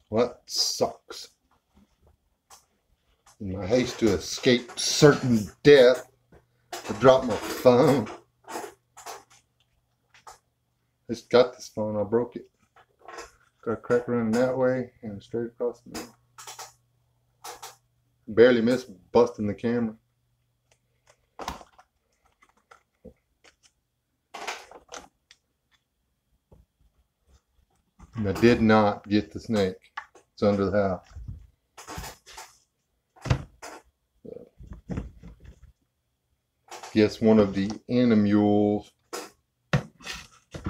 Well, that sucks. In my haste to escape certain death, I dropped my phone. I just got this phone, I broke it. Got a crack running that way and straight across the middle. Barely missed busting the camera. And I did not get the snake. It's under the house. Guess one of the animals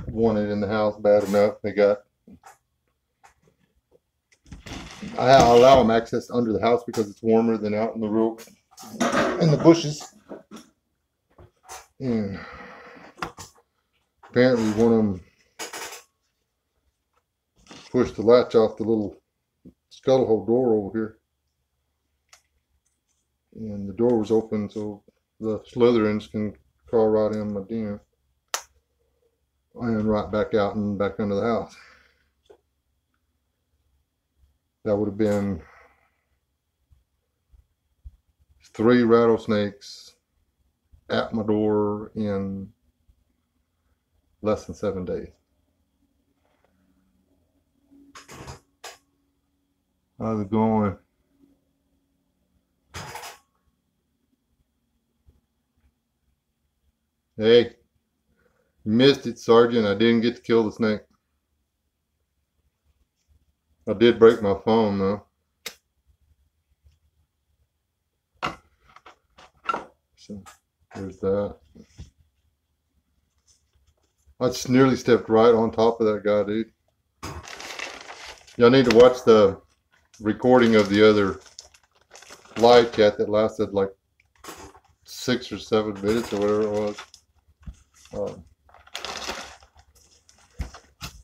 wanted in the house bad enough. I allow them access under the house because it's warmer than out in the road in the bushes. And apparently one of them pushed the latch off the little scuttle hole door over here. And the door was open so the Slytherins can crawl right in my den and right back out and back under the house. That would have been 3 rattlesnakes at my door in less than 7 days. How's it going? Hey, you missed it, Sergeant. I didn't get to kill the snake. I did break my phone, though. So, there's that. I just nearly stepped right on top of that guy, dude. Y'all need to watch the recording of the other live chat that lasted like 6 or 7 minutes or whatever it was.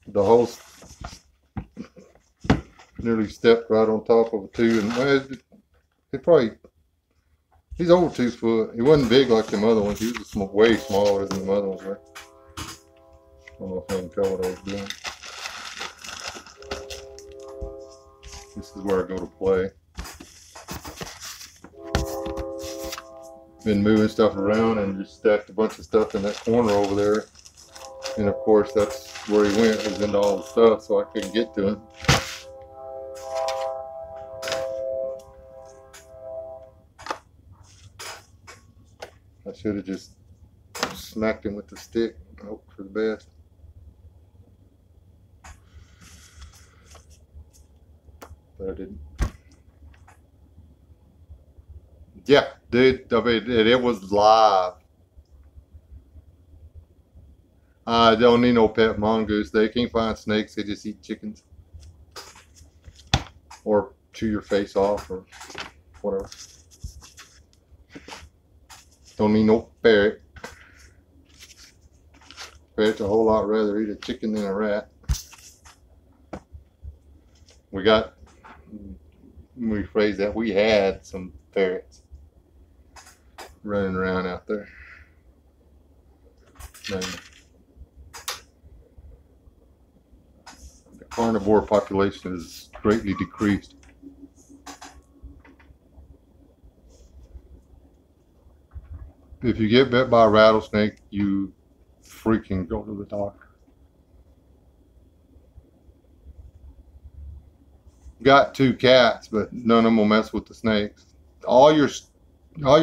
The host nearly stepped right on top of a 2, and he's over 2 foot. He wasn't big like them other ones. He was way smaller than the other ones were. I don't know if I can tell what I was doing. This is where I go to play. Been moving stuff around and just stacked a bunch of stuff in that corner over there. And of course, that's where he went, was into all the stuff, so I couldn't get to him. I should have just smacked him with the stick and hoped for the best. But I didn't. Yeah, dude, I mean, it was live. I don't need no pet mongoose. They can't find snakes. They just eat chickens. Or chew your face off or whatever. Don't need no ferret. Ferret's a whole lot rather eat a chicken than a rat. We rephrase that, we had some ferrets running around out there. And the carnivore population is greatly decreased. If you get bit by a rattlesnake, you freaking go to the doctor. Got 2 cats, but none of them will mess with the snakes. All your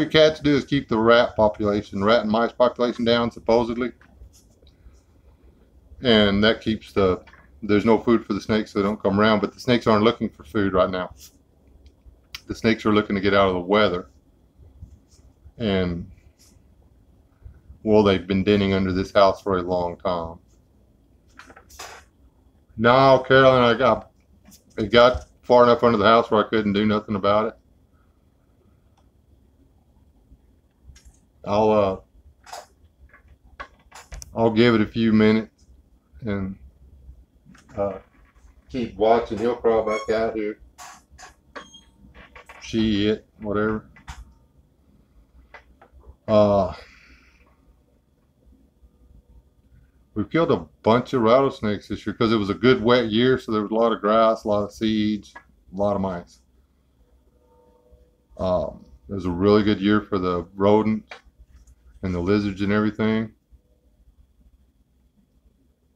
cats do is keep the rat and mice population down, supposedly. And that keeps there's no food for the snakes, so they don't come around. But the snakes aren't looking for food right now. The snakes are looking to get out of the weather. And, well, they've been denning under this house for a long time. No, Carolyn, it got far enough under the house where I couldn't do nothing about it. I'll give it a few minutes and keep watching. He'll crawl back out here. She, it, whatever. We've killed a bunch of rattlesnakes this year because it was a good wet year, so there was a lot of grass, a lot of seeds, a lot of mice. It was a really good year for the rodents and the lizards and everything.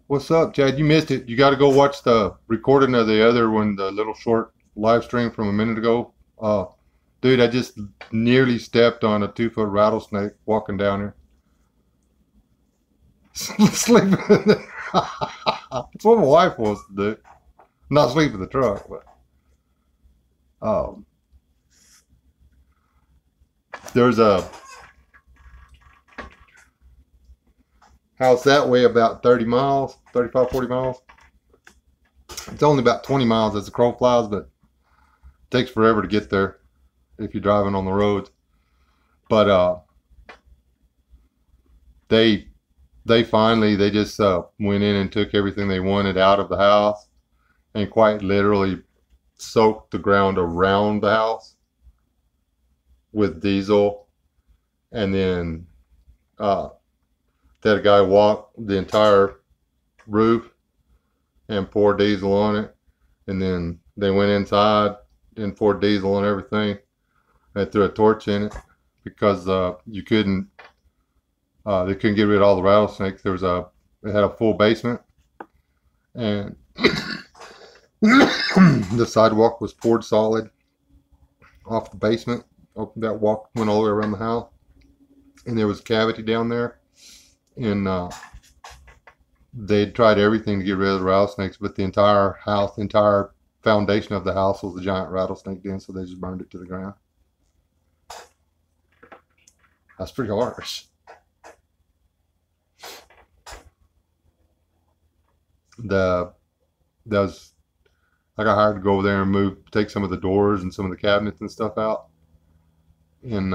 What's up, Chad? You missed it. You got to go watch the recording of the other one, the little short live stream from a minute ago. Dude, I just nearly stepped on a 2-foot rattlesnake walking down here. Sleeping. That's what my wife wants to do. Not sleep in the truck, but there's a house that way about 30 miles, 35, 40 miles. It's only about 20 miles as the crow flies, but it takes forever to get there if you're driving on the roads. But they finally just went in and took everything they wanted out of the house and quite literally soaked the ground around the house with diesel, and then had a guy walk the entire roof and pour diesel on it, and then they went inside and poured diesel on everything and threw a torch in it because you couldn't they couldn't get rid of all the rattlesnakes. It had a full basement, and the sidewalk was poured solid off the basement. That walk went all the way around the house, and there was a cavity down there, and they tried everything to get rid of the rattlesnakes, but the entire house, the entire foundation of the house was a giant rattlesnake den, so they just burned it to the ground. That's pretty harsh. I got hired to go over there and take some of the doors and some of the cabinets and stuff out, and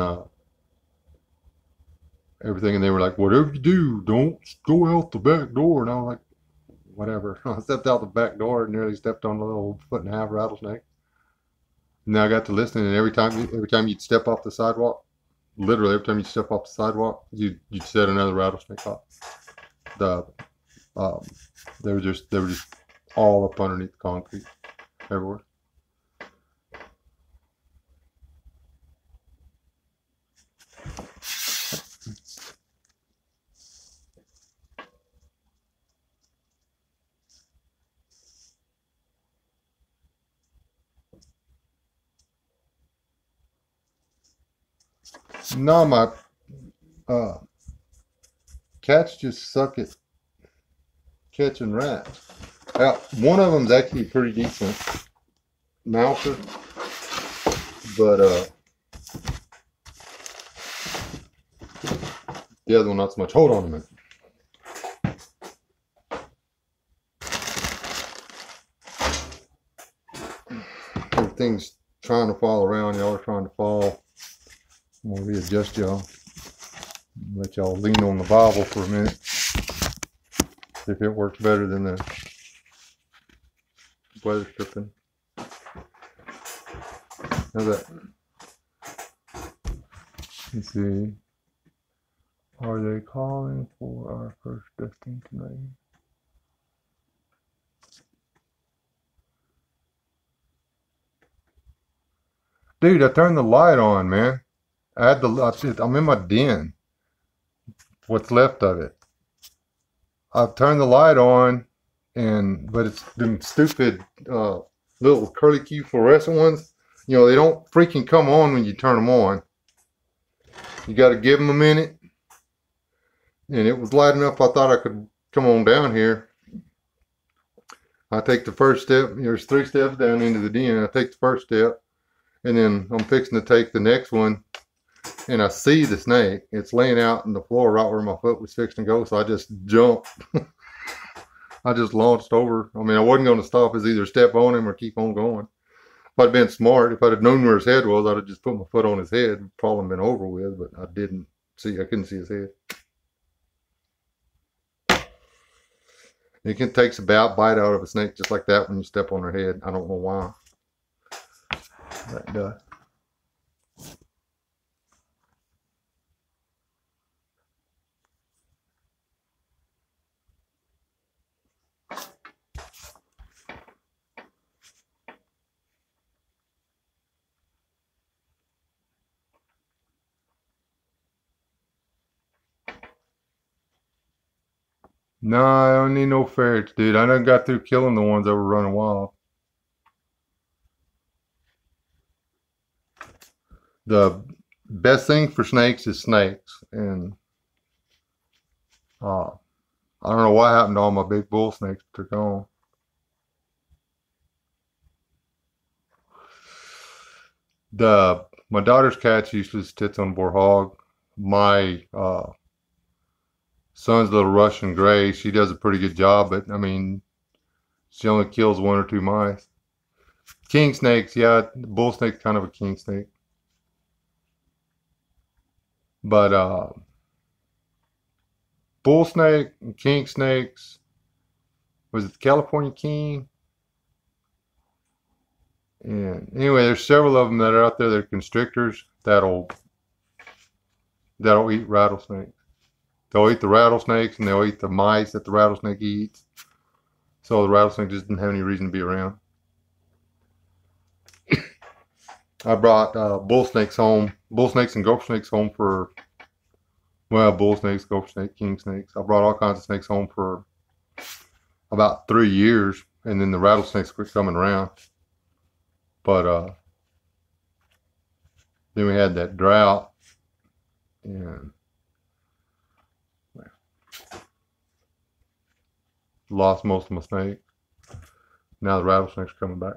everything, and they were like, whatever you do, don't go out the back door. And I was like, whatever. I stepped out the back door and nearly stepped on a little 1.5-foot rattlesnake. And then I got to listening, and every time you'd step off the sidewalk, literally every time you step off the sidewalk, you'd set another rattlesnake off. They were just all up underneath the concrete everywhere. No, my cats just suck at catching rats. One of them's actually pretty decent mouser, but the other one not so much. Hold on a minute. Everything's trying to fall around. Y'all are trying to fall. I'm gonna readjust y'all. Let y'all lean on the Bible for a minute. See if it works better than the weather stripping. How's that? Let's see. Are they calling for our first testing tonight? Dude, I turned the light on, man. I'm in my den. What's left of it. I've turned the light on, but it's them stupid little curly Q fluorescent ones. You know, they don't freaking come on when you turn them on. You got to give them a minute. And it was light enough I thought I could come on down here. I take the first step. There's 3 steps down into the den. I take the first step, and then I'm fixing to take the next one, and I see the snake. It's laying out on the floor right where my foot was fixing to go, so I just jumped. I just launched over. I mean, I wasn't going to stop. It's either step on him or keep on going. If I'd been smart, if I'd have known where his head was, I'd have just put my foot on his head. It'd probably been over with, but I didn't see. I couldn't see his head. You can take a bite out of a snake just like that when you step on their head. I don't know why. That does. No, I don't need no ferrets, dude. I done got through killing the ones that were running wild. The best thing for snakes is snakes, and I don't know what happened to all my big bull snakes. They're gone. My daughter's cat's useless tits on boar hog. My son's little Russian gray. She does a pretty good job, but I mean, she only kills 1 or 2 mice. King snakes, yeah, bull snake's kind of a king snake. But bull snake and king snakes, was it the California king? And anyway, there's several of them that are out there that are constrictors that'll eat rattlesnakes. They'll eat the rattlesnakes and they'll eat the mice that the rattlesnake eats. So the rattlesnake just didn't have any reason to be around. I brought bull snakes home, bull snakes and gopher snakes home for, well, bull snakes, gopher snake, king snakes. I brought all kinds of snakes home for about 3 years, and then the rattlesnakes quit coming around. But then we had that drought, and lost most of my snakes. Now the rattlesnakes are coming back.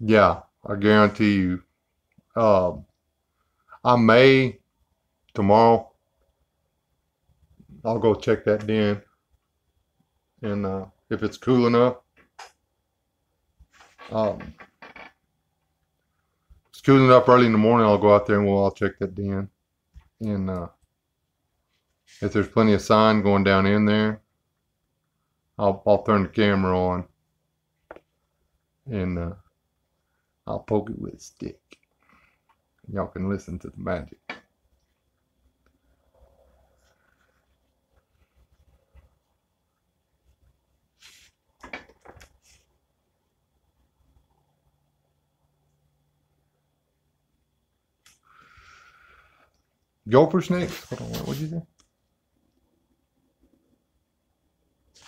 Yeah, I guarantee you. I may tomorrow. I'll go check that den, and if it's cool enough, if it's cool enough early in the morning, I'll go out there and I'll check that den. And if there's plenty of sign going down in there, I'll turn the camera on, and I'll poke it with a stick. Y'all can listen to the magic. Gopher snakes? Hold on, what did you say?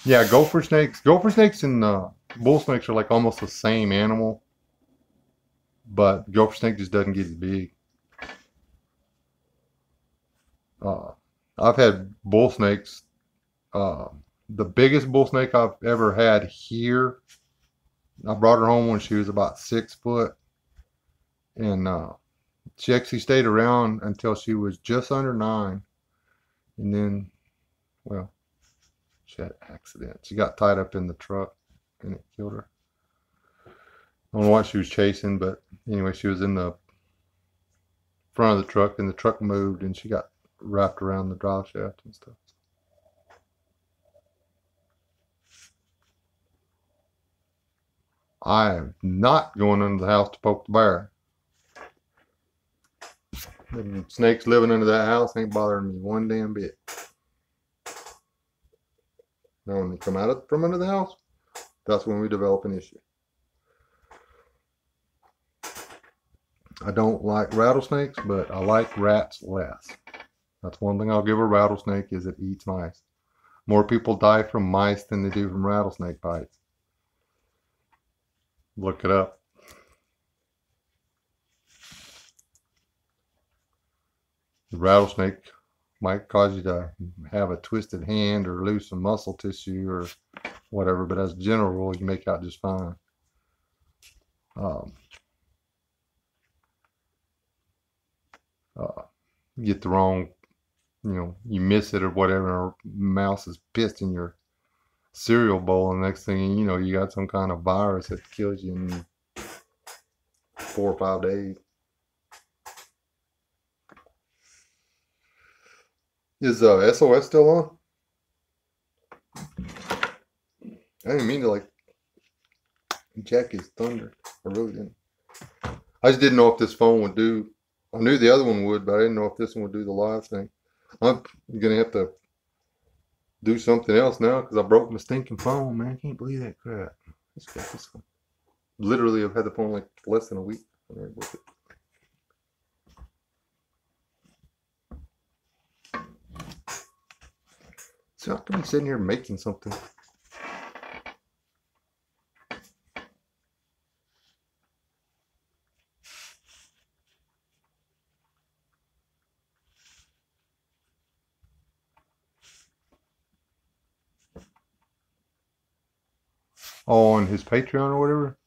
Yeah, gopher snakes. Gopher snakes and bull snakes are like almost the same animal, but gopher snake just doesn't get as big. I've had bull snakes. The biggest bull snake I've ever had here, I brought her home when she was about 6 foot, and she actually stayed around until she was just under 9, and then, well, she had an accident. She got tied up in the truck, and it killed her. I don't know what she was chasing, but anyway, she was in the front of the truck, and the truck moved, and she got wrapped around the drive shaft and stuff. I am not going under the house to poke the bear. The snakes living under that house ain't bothering me one damn bit. Now when they come out from under the house, that's when we develop an issue. I don't like rattlesnakes, but I like rats less. That's one thing I'll give a rattlesnake, is it eats mice. More people die from mice than they do from rattlesnake bites. Look it up. The rattlesnake might cause you to have a twisted hand or lose some muscle tissue or whatever, but as a general rule, you make out just fine. You get the wrong, you miss it or whatever, or mouse is pissed in your cereal bowl, and the next thing you know, you got some kind of virus that kills you in 4 or 5 days. Is SOS still on? I didn't mean to like jack his thunder. I really didn't. I just didn't know if this phone would do. I knew the other one would, but I didn't know if this one would do the live thing. I'm gonna have to do something else now because I broke my stinking phone, man. I can't believe that crap. Let's get this one. Literally, I've had the phone like less than a week. So I could be sitting here making something. On his Patreon or whatever.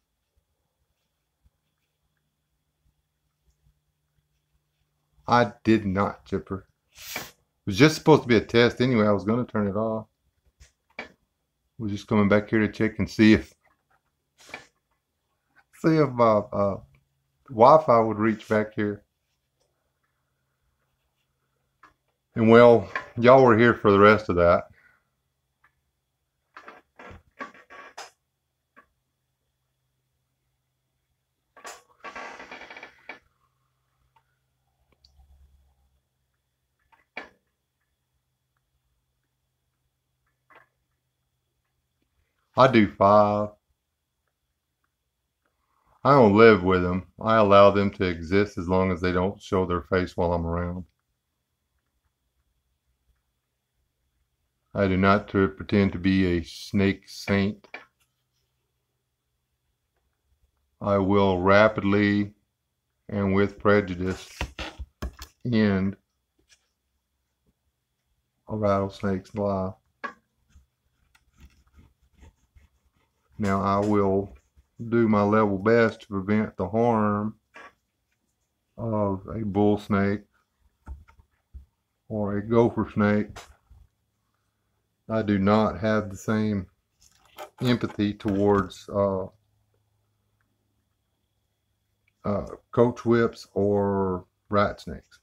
I did not, Chipper. It was just supposed to be a test anyway. I was going to turn it off. We're just coming back here to check and see if Wi-Fi would reach back here. And well, y'all were here for the rest of that. I do 5. I don't live with them. I allow them to exist as long as they don't show their face while I'm around. I do not pretend to be a snake saint. I will rapidly and with prejudice end a rattlesnake's life. Now I will do my level best to prevent the harm of a bull snake or a gopher snake. I do not have the same empathy towards coach whips or rat snakes.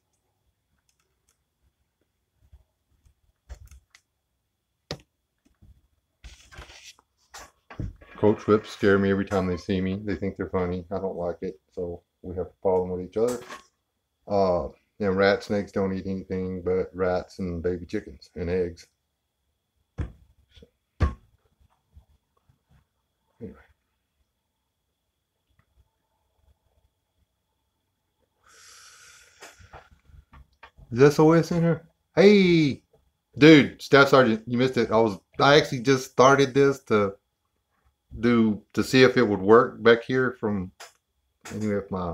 Coach whips scare me every time they see me. They think they're funny. I don't like it, so we have to follow them with each other. And rat snakes don't eat anything but rats and baby chickens and eggs. So, anyway. Is SOS in here? Hey, dude, Staff Sergeant, you missed it. I actually just started this to see if it would work back here from anyway if my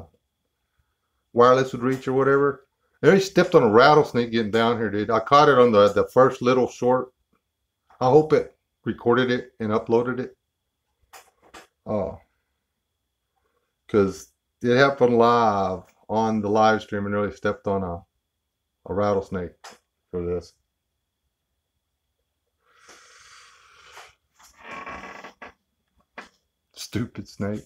wireless would reach or whatever. I already stepped on a rattlesnake getting down here, dude. I caught it on the first little short. I hope it recorded it and uploaded it. Because it happened live on the live stream and really stepped on a rattlesnake for this. Stupid snake.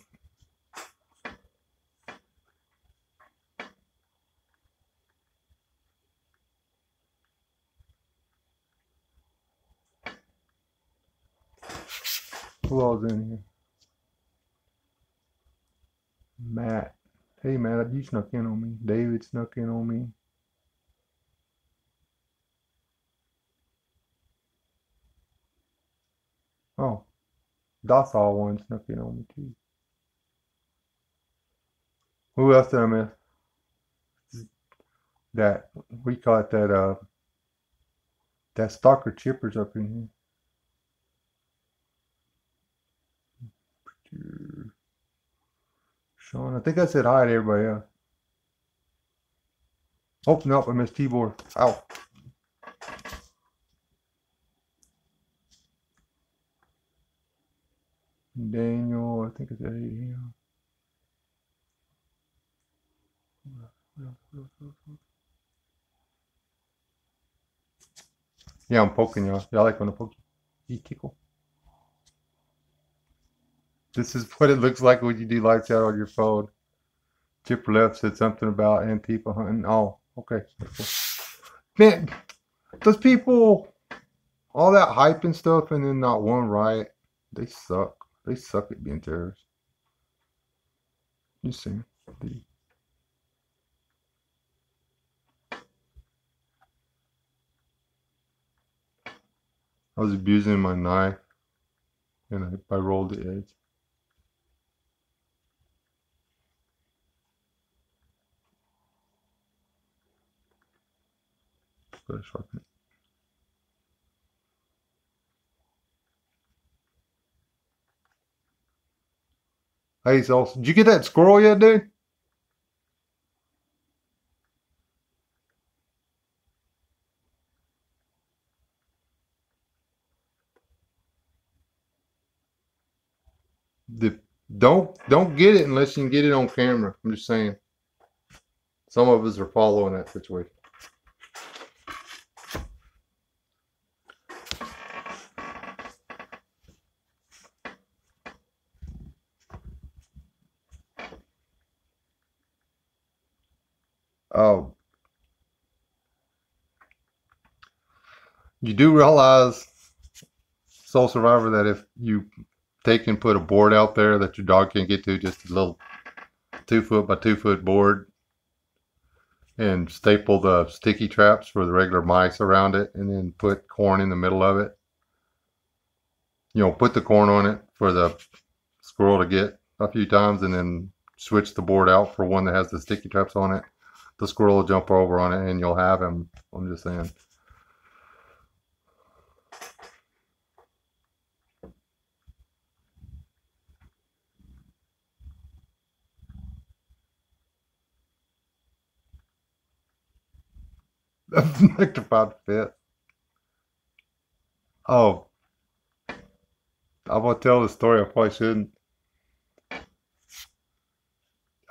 Who all's in here? Matt. Hey Matt, you snuck in on me. David snuck in on me. Oh, Docile one snuck in on me too. Who else did I miss? That we caught that that stalker Chipper's up in here. Sean, I think I said hi to everybody else. Oh nope, I missed Tibor. Ow. Daniel, I think I said hey to him. Yeah, I'm poking y'all. Y'all like when I poke you? You tickle. This is what it looks like when you do lights out on your phone. Chipper Left said something about Antifa hunting. Oh, okay. Man, those people, all that hype and stuff, and then not one riot, they suck. They suck at being terrorists. You see, I was abusing my knife, and I rolled the edge. Gotta sharpen it. Hey, so did you get that squirrel yet, dude? The, don't get it unless you can get it on camera. I'm just saying. Some of us are following that situation. Oh, you do realize, Soul Survivor, that if you take and put a board out there that your dog can't get to, just a little 2 foot by 2 foot board, and staple the sticky traps for the regular mice around it, and then put corn in the middle of it. You know, put the corn on it for the squirrel to get a few times, and then switch the board out for one that has the sticky traps on it. The squirrel will jump over on it, and you'll have him. I'm just saying. Electrified fit. Oh, I'm gonna tell the story. I probably shouldn't.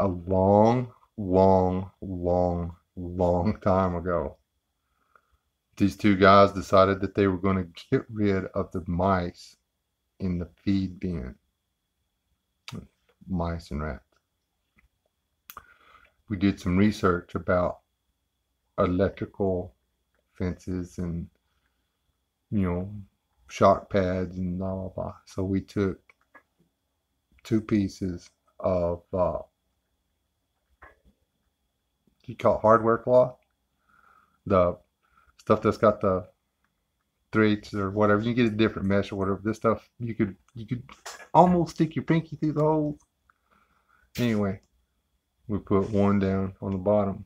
A long, long, long, long time ago, these two guys decided that they were going to get rid of the mice in the feed bin. Mice and rats. We did some research about electrical fences and, you know, shock pads and blah, blah, blah. So we took 2 pieces of, you call it hardware cloth? The stuff that's got the 3/8 or whatever. You get a different mesh or whatever. This stuff, you could almost stick your pinky through the hole. Anyway, we put one down on the bottom,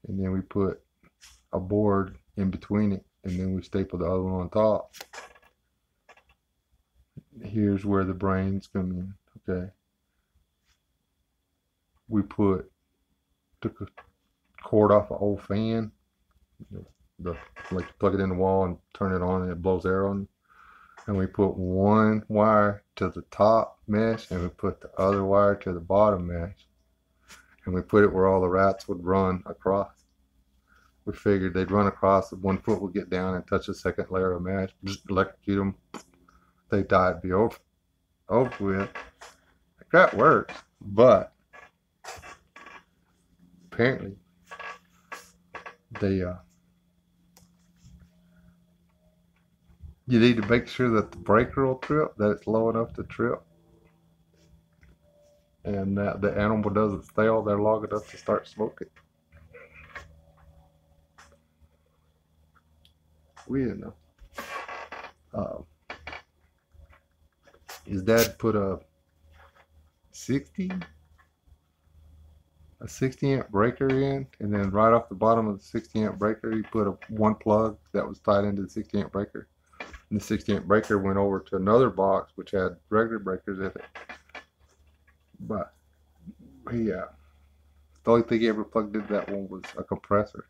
and then we put a board in between it, and then we stapled the other one on top. Here's where the brains come in. Okay, we took a cord off an old fan, like you plug it in the wall and turn it on, and it blows air on. And we put one wire to the top mesh, and we put the other wire to the bottom mesh, and we put it where all the rats would run across. We figured they'd run across, 1 foot would get down and touch the second layer of mesh, just electrocute them, they die, it'd be over with. That works, but apparently they you need to make sure that the breaker will trip, that it's low enough to trip, and that the animal doesn't stay all there long enough to start smoking. We didn't know. His dad put a 60 amp breaker in, and then right off the bottom of the 60 amp breaker he put one plug that was tied into the 60 amp breaker, and the 60 amp breaker went over to another box which had regular breakers in it. But the only thing he ever plugged into that one was a compressor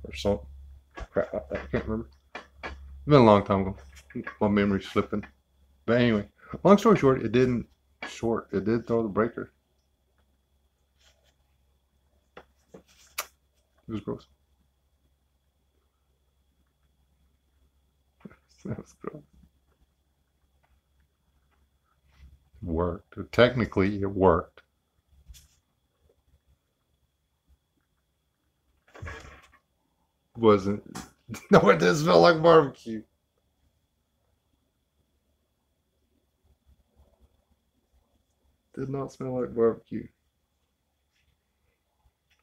or something crap like that. I can't remember. It's been a long time ago. My memory's slipping. But anyway, long story short, it did throw the breaker. It was gross. That was gross. It worked. Technically, it worked. wasn't. No, it didn't smell like barbecue. Did not smell like barbecue.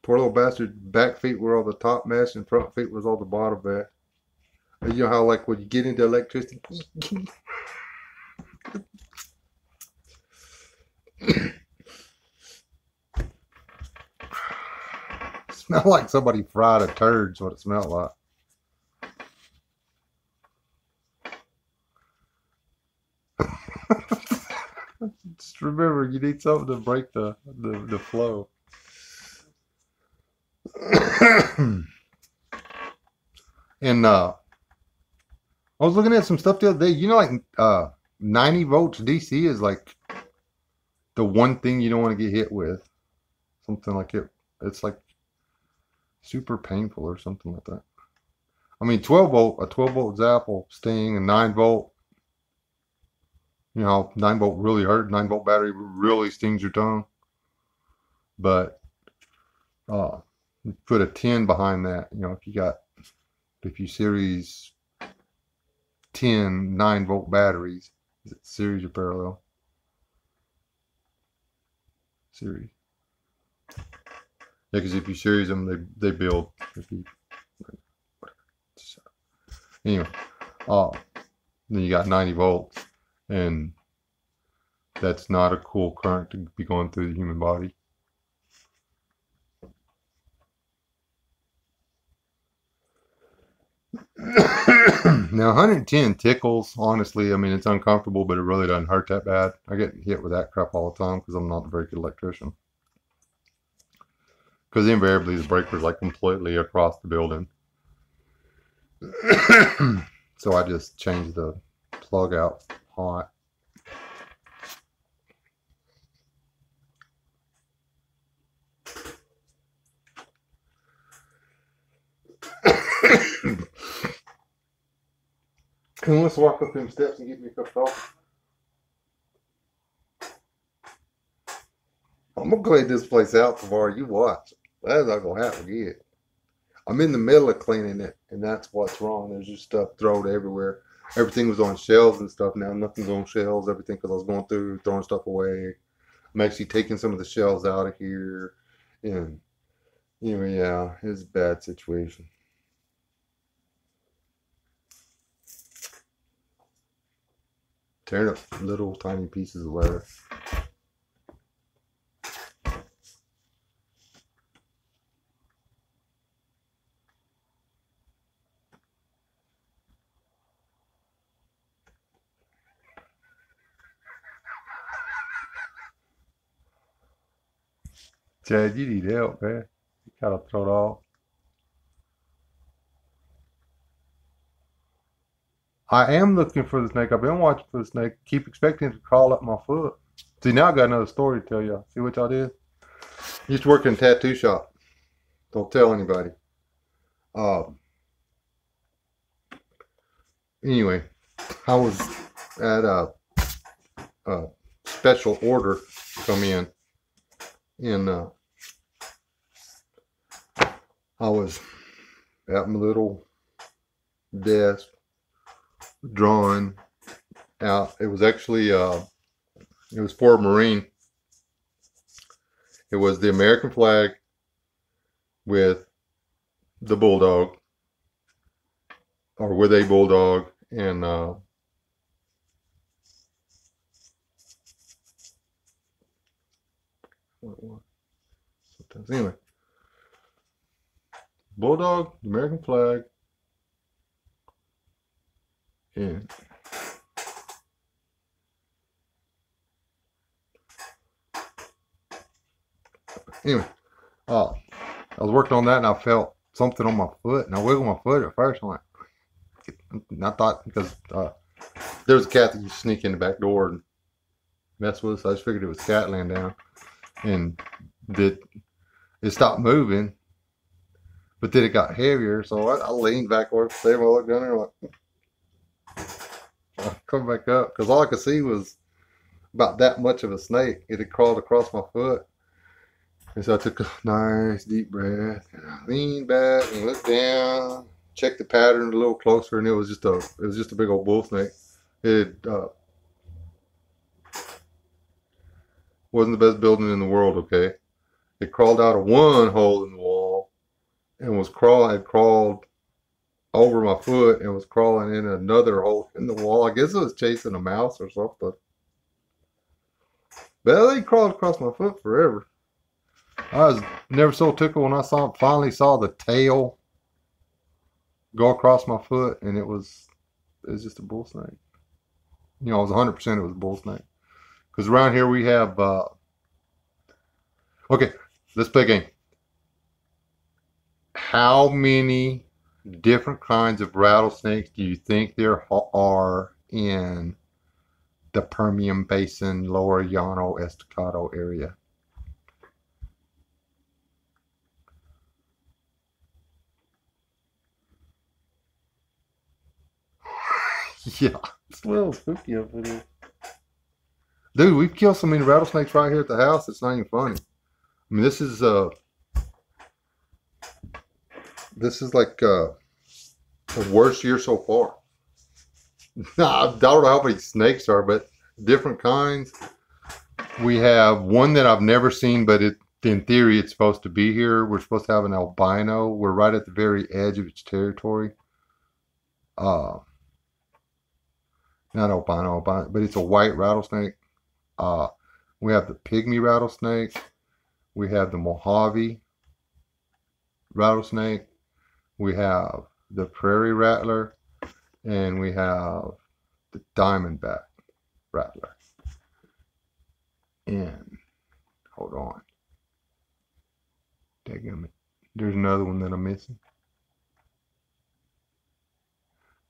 Poor little bastard. Back feet were all the top mesh and front feet was all the bottom mesh. You know how like when you get into electricity. Smelled like somebody fried a turd. Is what it smelled like. Just remember, you need something to break the flow. And I was looking at some stuff the other day. You know, like 90 volts DC is like the one thing you don't want to get hit with. Something like it. It's like super painful or something like that. I mean, 12 volt, a 12 volt Zapple sting, and 9 volt. You know, 9 volt really hurt. 9 volt battery really stings your tongue. But put a 10 behind that. You know, if you series 10 9 volt batteries, is it series or parallel? Series. Yeah, because if you series them, they build. Anyway, then you got 90 volts, and that's not a cool current to be going through the human body. Now 110 tickles, honestly. I mean, it's uncomfortable, but it really doesn't hurt that bad. I get hit with that crap all the time because I'm not a very good electrician. Because invariably the breaker's like completely across the building. So I just changed the plug out hot. And let's walk up them steps and get me a cup of coffee. I'm gonna clean this place out tomorrow. You watch. That's not gonna happen yet. I'm in the middle of cleaning it, and that's what's wrong. There's just stuff thrown everywhere. Everything was on shelves and stuff. Now nothing's on shelves. Everything because I was going through throwing stuff away. I'm actually taking some of the shelves out of here, and you know, yeah, it's a bad situation. Tearing up little tiny pieces of leather. Chad, you need help, man. You gotta throw it off. I am looking for the snake. I've been watching for the snake. Keep expecting it to crawl up my foot. See, now I got another story to tell y'all. See what y'all did? Used to work in a tattoo shop. Don't tell anybody. Anyway, I was at a special order come in, and I was at my little desk drawing out. It was actually it was for a Marine. It was the American flag with the bulldog, or with a bulldog, and sometimes anyway, bulldog, the American flag, and anyway, I was working on that, and I felt something on my foot, and I wiggled my foot at first. I'm like, and I thought because there was a cat that used to sneak in the back door and mess with us. I just figured it was a cat laying down, and that it stopped moving, but then it got heavier. So I leaned backward, save my look down there, like I come back up because all I could see was about that much of a snake. It had crawled across my foot, And so I took a nice deep breath and I leaned back and looked down, checked the pattern a little closer, and it was just a big old bull snake. It wasn't the best building in the world, okay? It crawled out of one hole in the wall and had crawled over my foot and was crawling in another hole in the wall. I guess it was chasing a mouse or something. But they crawled across my foot forever. I was never so tickled when I finally saw the tail go across my foot, and it was just a bull snake. You know, it was 100% it was a bull snake. Because around here we have okay, let's play a game. How many different kinds of rattlesnakes do you think there are in the Permian Basin, Lower Llano Estacado area? Yeah, it's a little spooky over there. Dude, we've killed so many rattlesnakes right here at the house, it's not even funny. I mean, this is like the worst year so far. I don't know how many snakes are, but different kinds. We have one that I've never seen, but in theory it's supposed to be here. We're supposed to have an albino. We're right at the very edge of its territory. Not albino, but it's a white rattlesnake. We have the pygmy rattlesnake. We have the Mojave rattlesnake. We have the prairie rattler, and we have the diamondback rattler. And hold on, there's another one that I'm missing.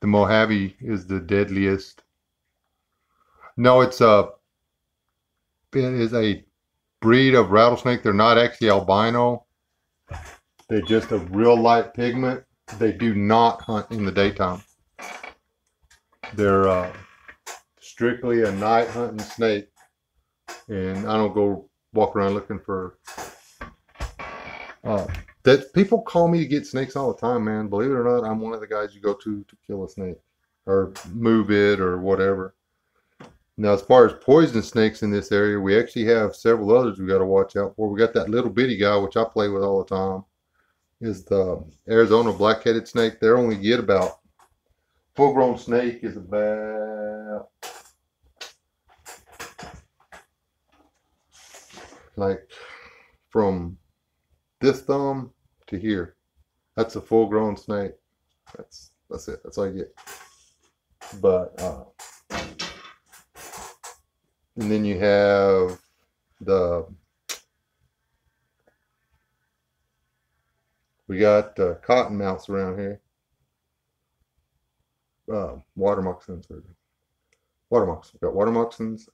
The Mojave is the deadliest. No, it is a breed of rattlesnake. They're not actually albino. They're just a real light pigment. They do not hunt in the daytime. They're strictly a night hunting snake. And I don't go walk around looking for that. People call me to get snakes all the time, man. Believe it or not, I'm one of the guys you go to kill a snake or move it or whatever. Now, as far as poisonous snakes in this area, we actually have several others we got to watch out for. We got that little bitty guy, which I play with all the time, is the Arizona black-headed snake. They only get about, full-grown snake is about like from this thumb to here. That's a full-grown snake. That's it. That's all you get. But and then you have we got cottonmouths around here. Water moccasins. Water moccasins. We got water moccasins.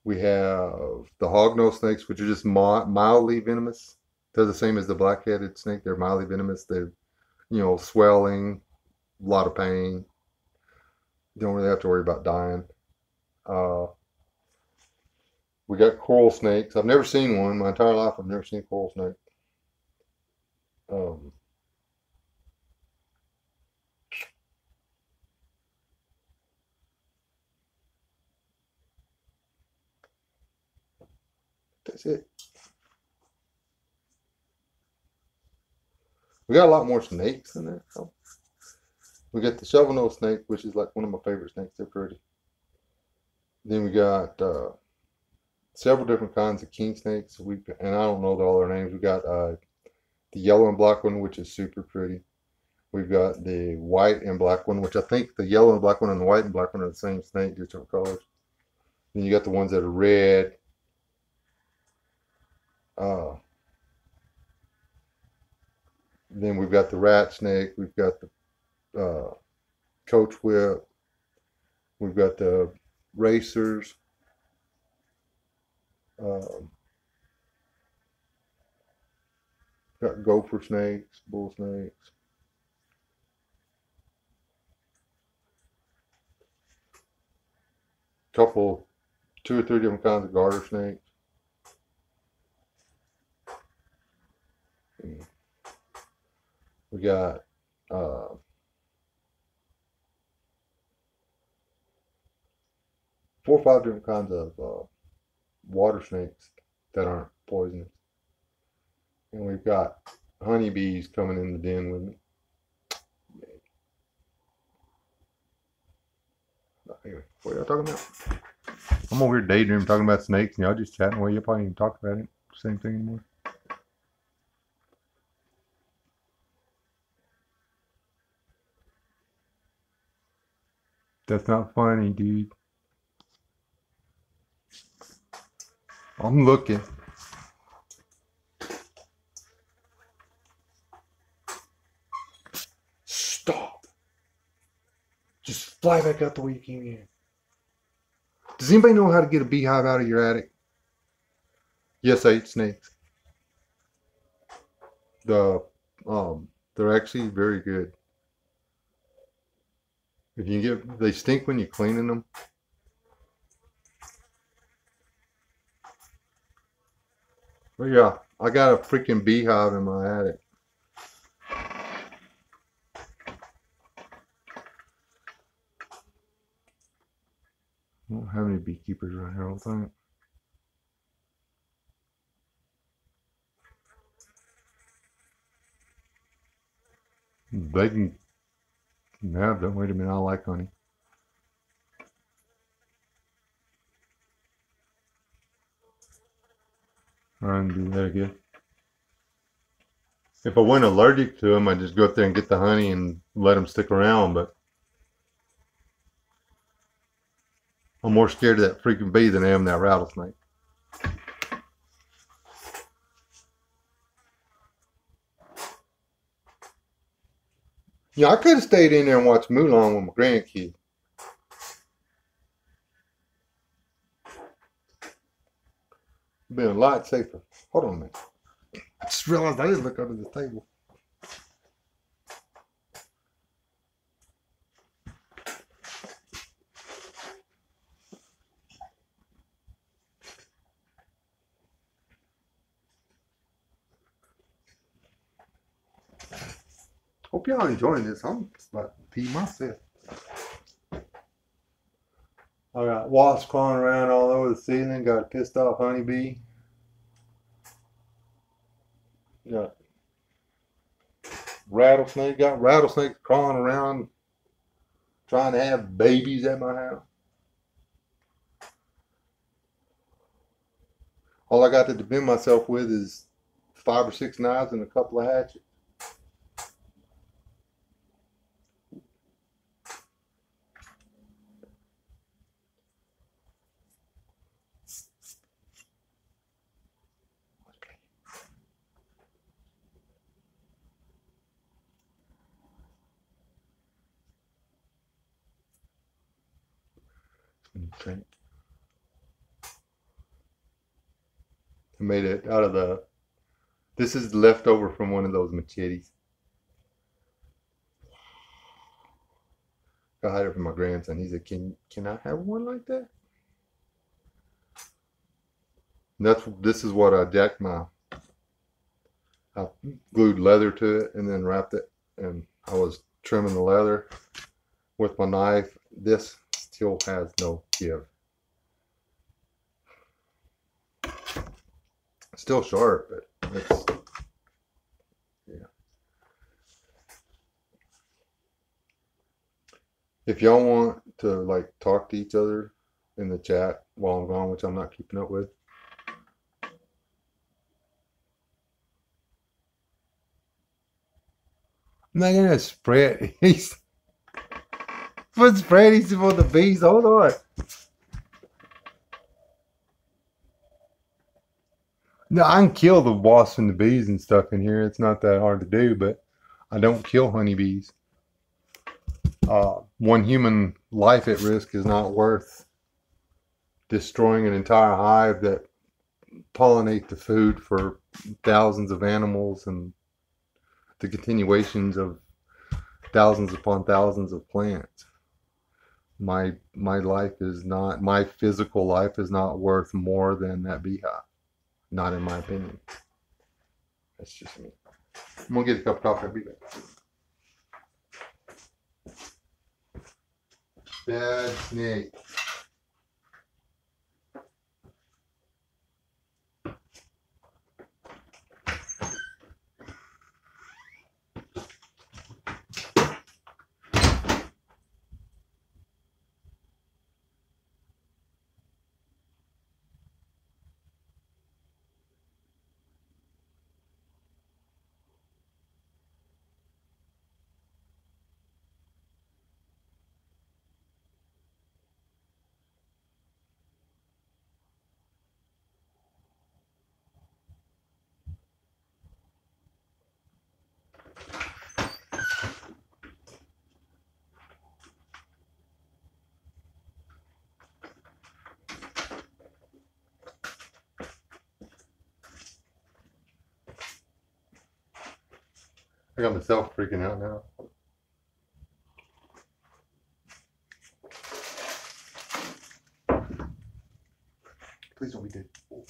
We have the hognose snakes, which are just mildly venomous. They're the same as the black-headed snake. They're mildly venomous. They're, swelling, a lot of pain. You don't really have to worry about dying. We got coral snakes. I've never seen one. My entire life, I've never seen a coral snake. That's it. We got a lot more snakes in there. So. We got the shovel-nosed snake, which is like one of my favorite snakes. They're pretty. Then we got several different kinds of king snakes. And I don't know all their names. We got the yellow and black one, which is super pretty. We've got the white and black one, which I think the yellow and black one and the white and black one are the same snake, different colors. Then you got the ones that are red. Then we've got the rat snake. We've got the coach whip. We've got the racers. Got gopher snakes, bull snakes. Couple, 2 or 3 different kinds of garter snakes. We got 4 or 5 different kinds of water snakes that aren't poisonous. And we've got honeybees coming in the den with me. Anyway, what are y'all talking about? I'm over here daydreaming talking about snakes and y'all just chatting away. Y'all probably even talk about it. Same thing anymore. That's not funny, dude. I'm looking. Stop. Just fly back out the way you came in. Does anybody know how to get a beehive out of your attic? Yes, I eat snakes. The they're actually very good. If you get, they stink when you're cleaning them. But yeah, I got a freaking beehive in my attic. I don't have any beekeepers around here, I don't think. They can have them. Wait a minute, I like honey. I can do that again. If I wasn't allergic to them, I'd just go up there and get the honey and let them stick around, but I'm more scared of that freaking bee than I am that rattlesnake. Yeah, I could have stayed in there and watched Mulan with my grandkid. Been a lot safer. Hold on a minute. I just realized I didn't look under the table. Hope y'all enjoying this. I'm about to pee myself. I got wasps crawling around all over the ceiling. Got a pissed off honeybee. Got rattlesnake. Got rattlesnakes crawling around trying to have babies at my house. All I got to defend myself with is 5 or 6 knives and a couple of hatchets. Okay. I made it out of the. This is leftover from one of those machetes. I had it from my grandson. He said, "Can I have one like that?" And this is what I jacked my. I glued leather to it and then wrapped it, and I was trimming the leather with my knife. This still has no give. Still sharp, but it's, yeah. If y'all want to like talk to each other in the chat while I'm gone, which I'm not keeping up with, I'm not gonna spread. He's put spread for the bees. Hold on. No, I can kill the wasps and the bees and stuff in here. It's not that hard to do, but I don't kill honeybees. One human life at risk is not worth destroying an entire hive that pollinate the food for thousands of animals and the continuations of thousands upon thousands of plants. My life is not, my physical life is not worth more than that beehive. Not in my opinion. That's just me. I'm gonna get a cup of coffee. I'll be back. Bad snake. I got myself freaking out now. Please don't be dead. Oh,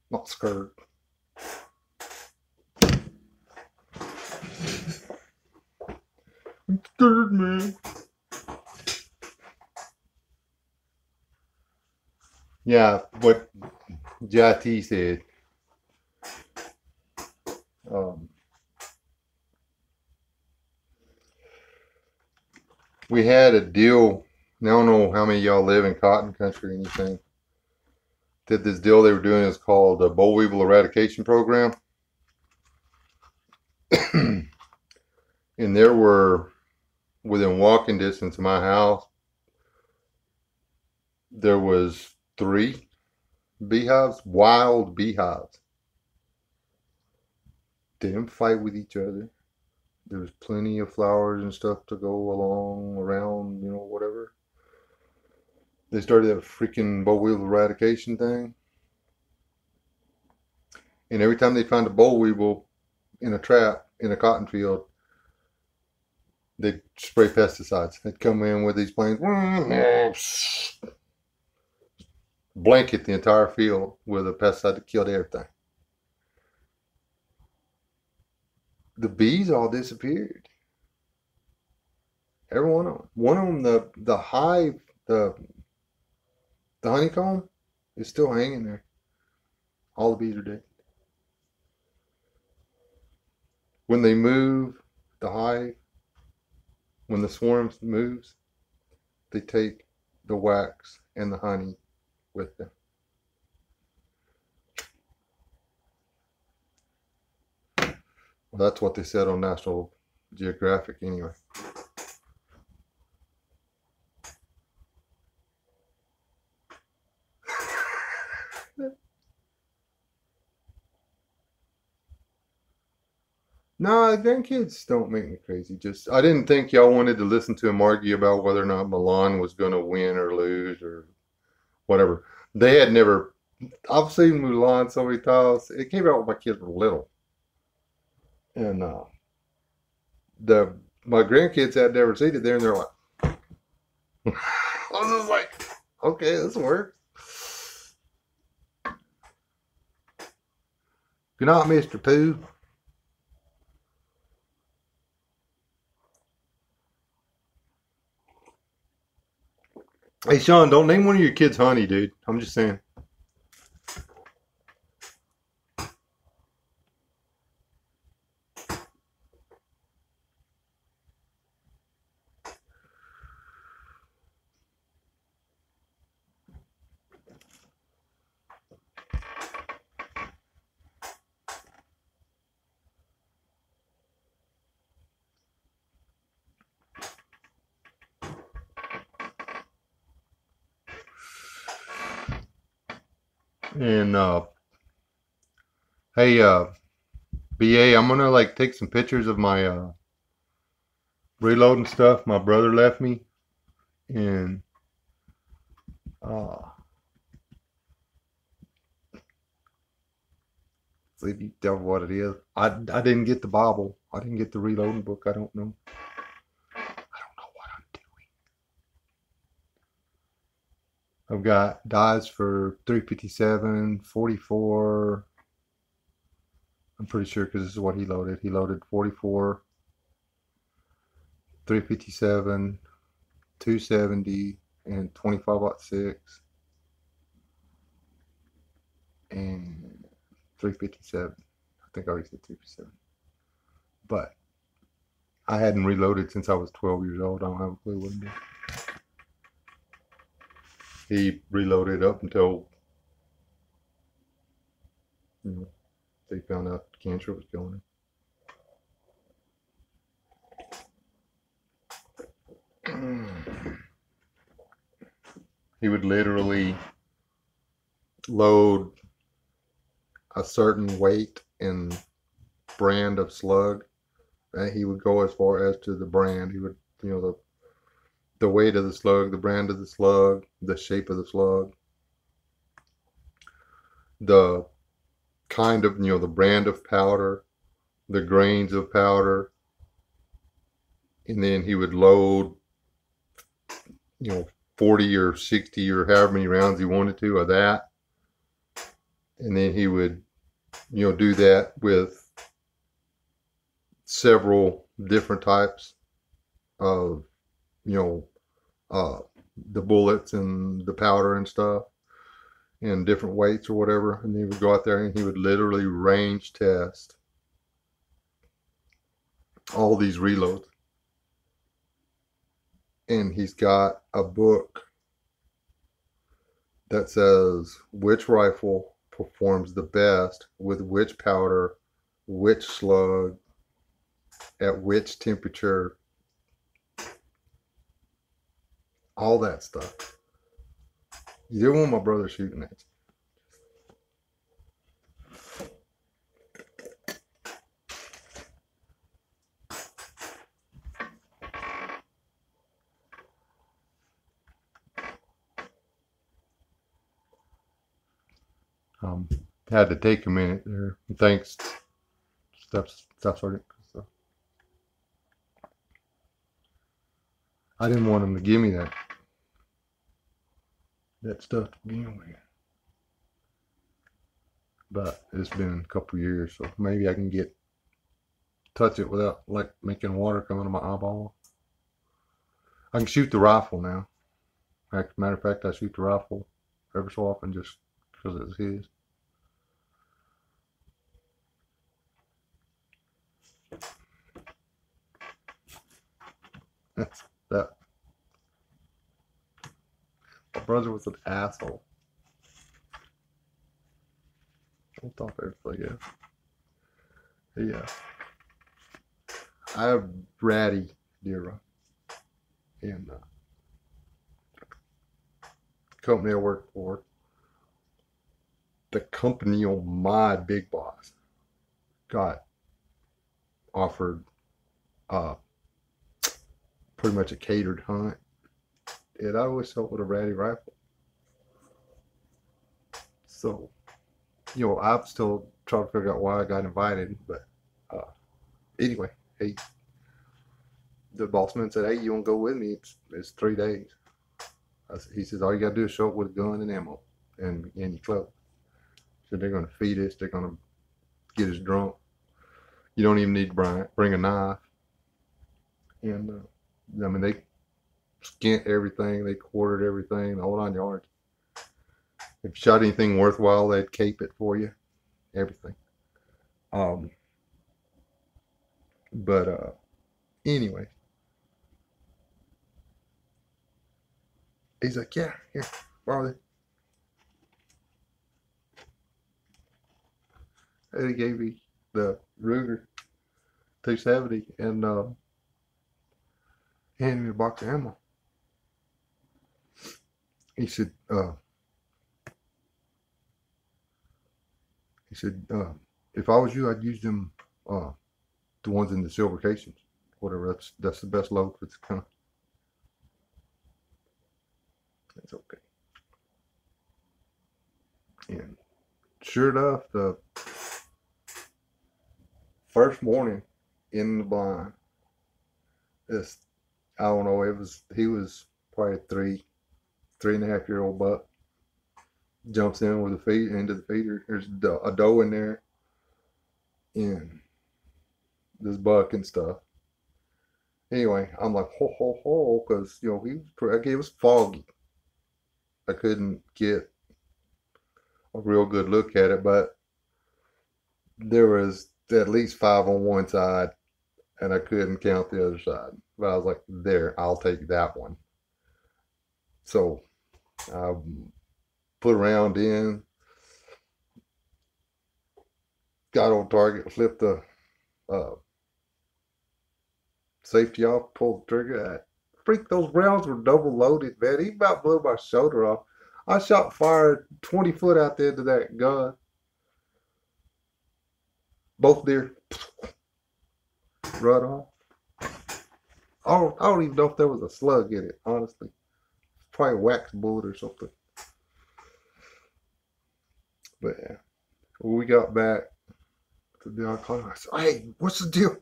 not scared. I'm scared, man. Yeah, what JT said. We had a deal. Now, I don't know how many of y'all live in cotton country or anything. Did this deal they were doing is called the boll weevil eradication program. And there were, within walking distance of my house, there was 3 beehives, wild beehives. They didn't fight with each other. There was plenty of flowers and stuff to go along, around, you know, whatever. They started that freaking boll weevil eradication thing. And every time they found a boll weevil in a trap in a cotton field, they'd spray pesticides. They'd come in with these planes, blanket the entire field with a pesticide that killed everything. The bees all disappeared. Every one of them. One of them, the hive, the honeycomb is still hanging there. All the bees are dead. When they move, the hive, when the swarm moves, they take the wax and the honey with them. Well, that's what they said on National Geographic anyway. No, grandkids don't make me crazy. Just I didn't think y'all wanted to listen to him argue about whether or not Milan was going to win or lose or whatever. They had never. I've seen Mulan so many times. It came out when my kids were little, and my grandkids had never seen it there, and they're like, I was just like, okay, this works. Good night, Mr. Pooh. Hey, Sean, don't name one of your kids Honey, dude. I'm just saying. And hey, BA, I'm gonna like take some pictures of my reloading stuff my brother left me, and uh, see if you tell what it is. I didn't get the Bible. I didn't get the reloading book. I don't know. I don't know what I'm doing. I've got dies for 357, 44. I'm pretty sure because this is what he loaded. He loaded 44, 357, 270, and 25-06, and 357. I think I already said 357. But I hadn't reloaded since I was 12 years old. I don't have a clue what it is. He reloaded up until, you know, they found out cancer was killing him. He would literally load a certain weight and brand of slug. And he would go as far as to the brand. He would, you know, the weight of the slug, the brand of the slug, the shape of the slug, the kind of, you know, the brand of powder, the grains of powder, and then he would load, you know, 40 or 60 or however many rounds he wanted to of that. And then he would, you know, do that with several different types of, you know, the bullets and the powder and stuff, and different weights or whatever. And he would go out there and he would literally range test all these reloads. And he's got a book that says which rifle performs the best with which powder, which slug, at which temperature, all that stuff. You didn't want my brother shooting at you. Had to take a minute there. Thanks, Staff Sergeant. So I didn't want him to give me that stuff to begin with. But it's been a couple years, so maybe I can touch it without like making water come out of my eyeball. I can shoot the rifle now. Matter of fact, I shoot the rifle every so often just because it's his. That my brother was an asshole. Don't talk everything else. Yeah. I have ratty deer run. And company I work for, the company on my big boss got offered pretty much a catered hunt. And I always felt with a ratty rifle. So, you know, I'm still trying to figure out why I got invited. But anyway, hey, the boss man said, hey, you want to go with me? It's 3 days. He says, all you got to do is show up with a gun and ammo and your clothes. So they're going to feed us. They're going to get us drunk. You don't even need to bring a knife. And, I mean, they skint everything. They quartered everything, the whole 9 yards. If you shot anything worthwhile, they'd cape it for you. Everything. Um, but anyway, he's like, yeah, here, borrow it. And he gave me the Ruger 270 and handed me a box of ammo. He said, if I was you, I'd use them, the ones in the silver casings, whatever. That's the best load for this kind of. That's okay. And sure enough, the first morning in the blind, this, I don't know, he was probably a 3.5 year old buck. Jumps in with the feed into the feeder. There's a doe in there, and this buck and stuff. Anyway, I'm like ho ho ho, because it was foggy. I couldn't get a real good look at it, but there was at least 5 on one side, and I couldn't count the other side. But I was like, there, I'll take that one. So I put a round in, got on target, flipped the safety off, pulled the trigger. Freak, those rounds were double loaded, man. He about blew my shoulder off. I shot fire 20 foot out there to that gun. Both deer right off. I don't even know if there was a slug in it, honestly. Probably a wax bullet or something. But yeah, when we got back to the car, I said, hey, what's the deal?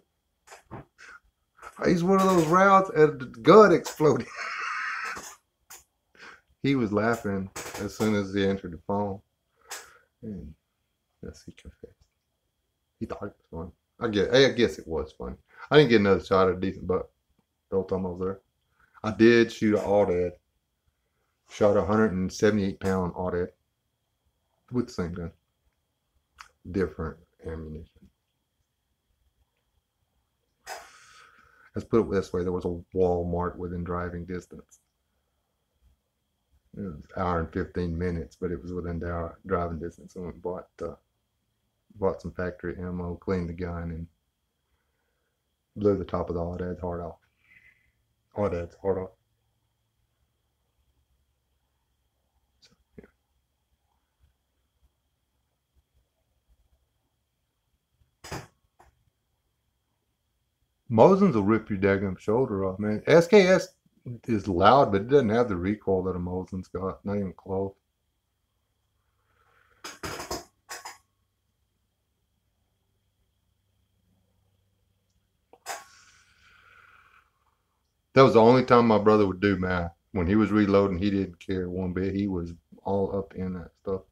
I used one of those rounds and the gun exploded. He was laughing as soon as he entered the phone. And yes, he confessed. He thought it was fun. I guess it was fun. I didn't get another shot at a decent buck the whole time I was there. I did shoot an aoudad. Shot a 178-pound aoudad with the same gun. Different ammunition. Let's put it this way, there was a Walmart within driving distance. It was an hour and 15 minutes, but it was within the driving distance. And we bought some factory ammo, cleaned the gun, and blew the top of the aoudad's heart off. Aoudad's heart off. So, yeah. Mosins will rip your daggum shoulder off, man. SKS is loud, but it doesn't have the recoil that a Mosin's got. Not even close. That was the only time my brother would do math. When he was reloading, he didn't care one bit. He was all up in that stuff.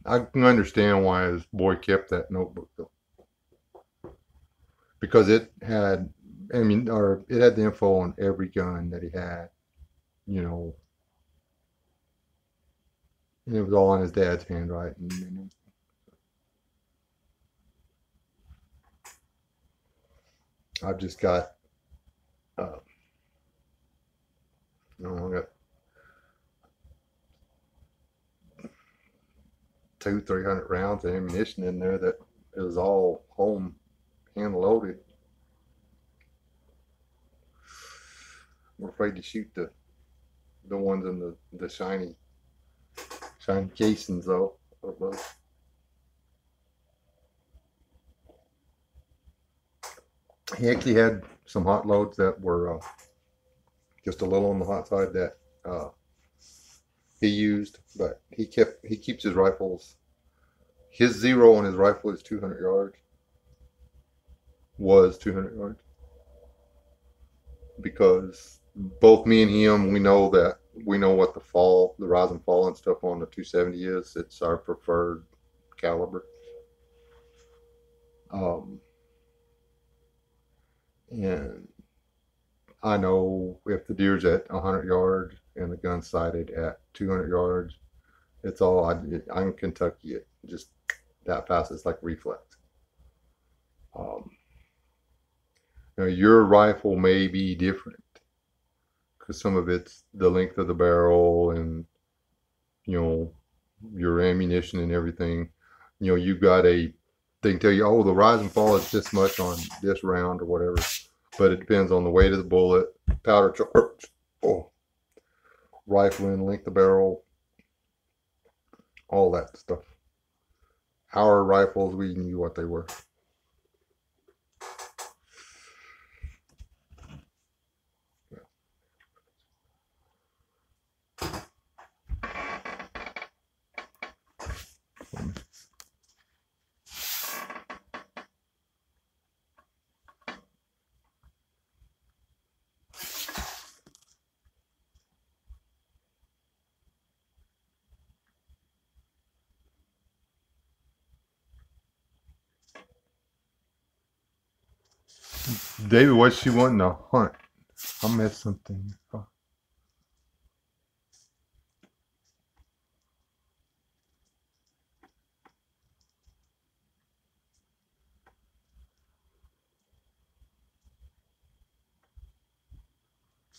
I can understand why his boy kept that notebook though, because it had, it had the info on every gun that he had, and it was all on his dad's handwriting. I've just got, I got 200-300 rounds of ammunition in there that it was all home hand loaded. I'm afraid to shoot the ones in the shiny casings though. He actually had some hot loads that were just a little on the hot side that he used, but he keeps his rifles. His zero on his rifle is 200 yards. Was 200 yards, because both me and him, we know what the rise and fall and stuff on the 270 is. It's our preferred caliber. And I know if the deer's at 100 yards and the gun's sighted at 200 yards, it's all I'm Kentucky. It just that fast. It's like reflex. Um, your rifle may be different because some of it's the length of the barrel and you know your ammunition and everything. You've got they can tell you, oh, the rise and fall is this much on this round or whatever, but it depends on the weight of the bullet, powder charge, oh, rifling, length of barrel, all that stuff. Our rifles, we knew what they were. David, what's she wanting to hunt? I missed something. Oh.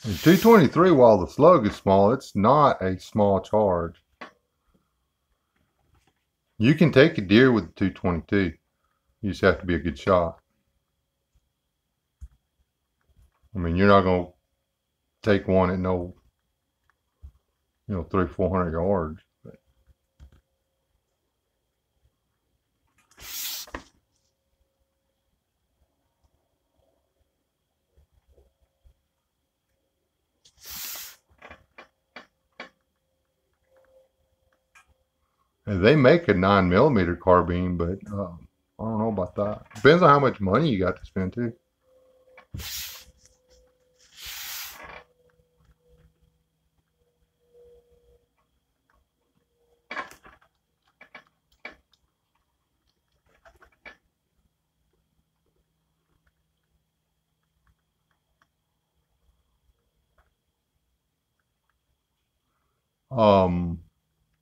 And 223, while the slug is small, it's not a small charge. You can take a deer with a 222. You just have to be a good shot. I mean, you're not going to take one at no, 300-400 yards. And they make a 9mm carbine, but I don't know about that. Depends on how much money you got to spend too.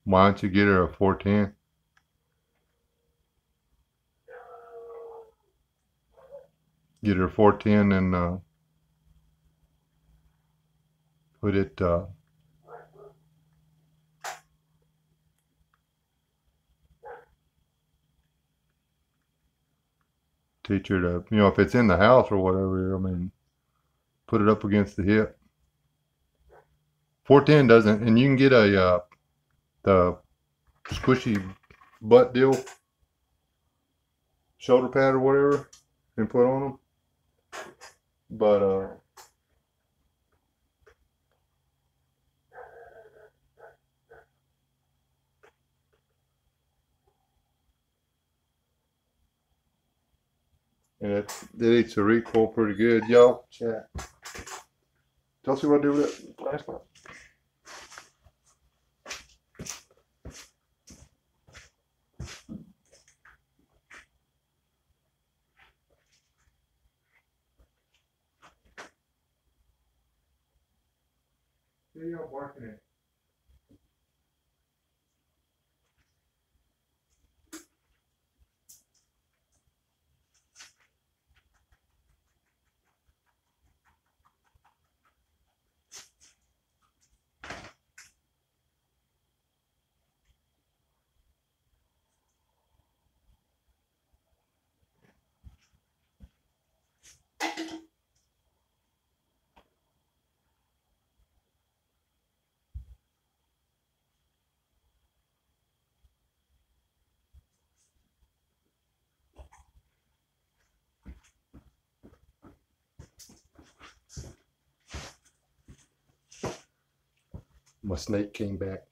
Why don't you get her a 410? Get her a 410 and put it. Teach her to, if it's in the house or whatever. I mean, put it up against the hip. 410 doesn't, and you can get the squishy butt deal, shoulder pad or whatever, and put on them. But and it eats the recoil pretty good, y'all. Chat. Y'all see what I did with that last night? Where y'all barking at? My snake came back.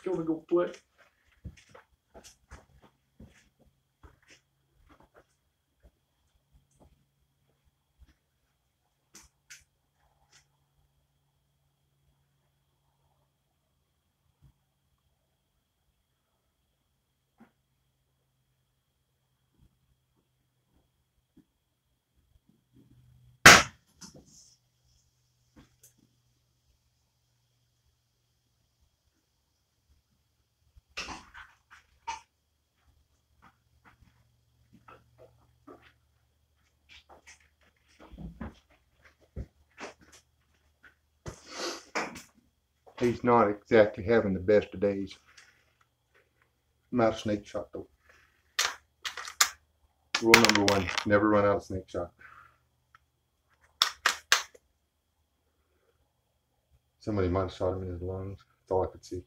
You wanna go play? He's not exactly having the best of days. I'm out of snake shot though. Rule number 1, never run out of snake shot. Somebody might have shot him in his lungs. That's all I could see.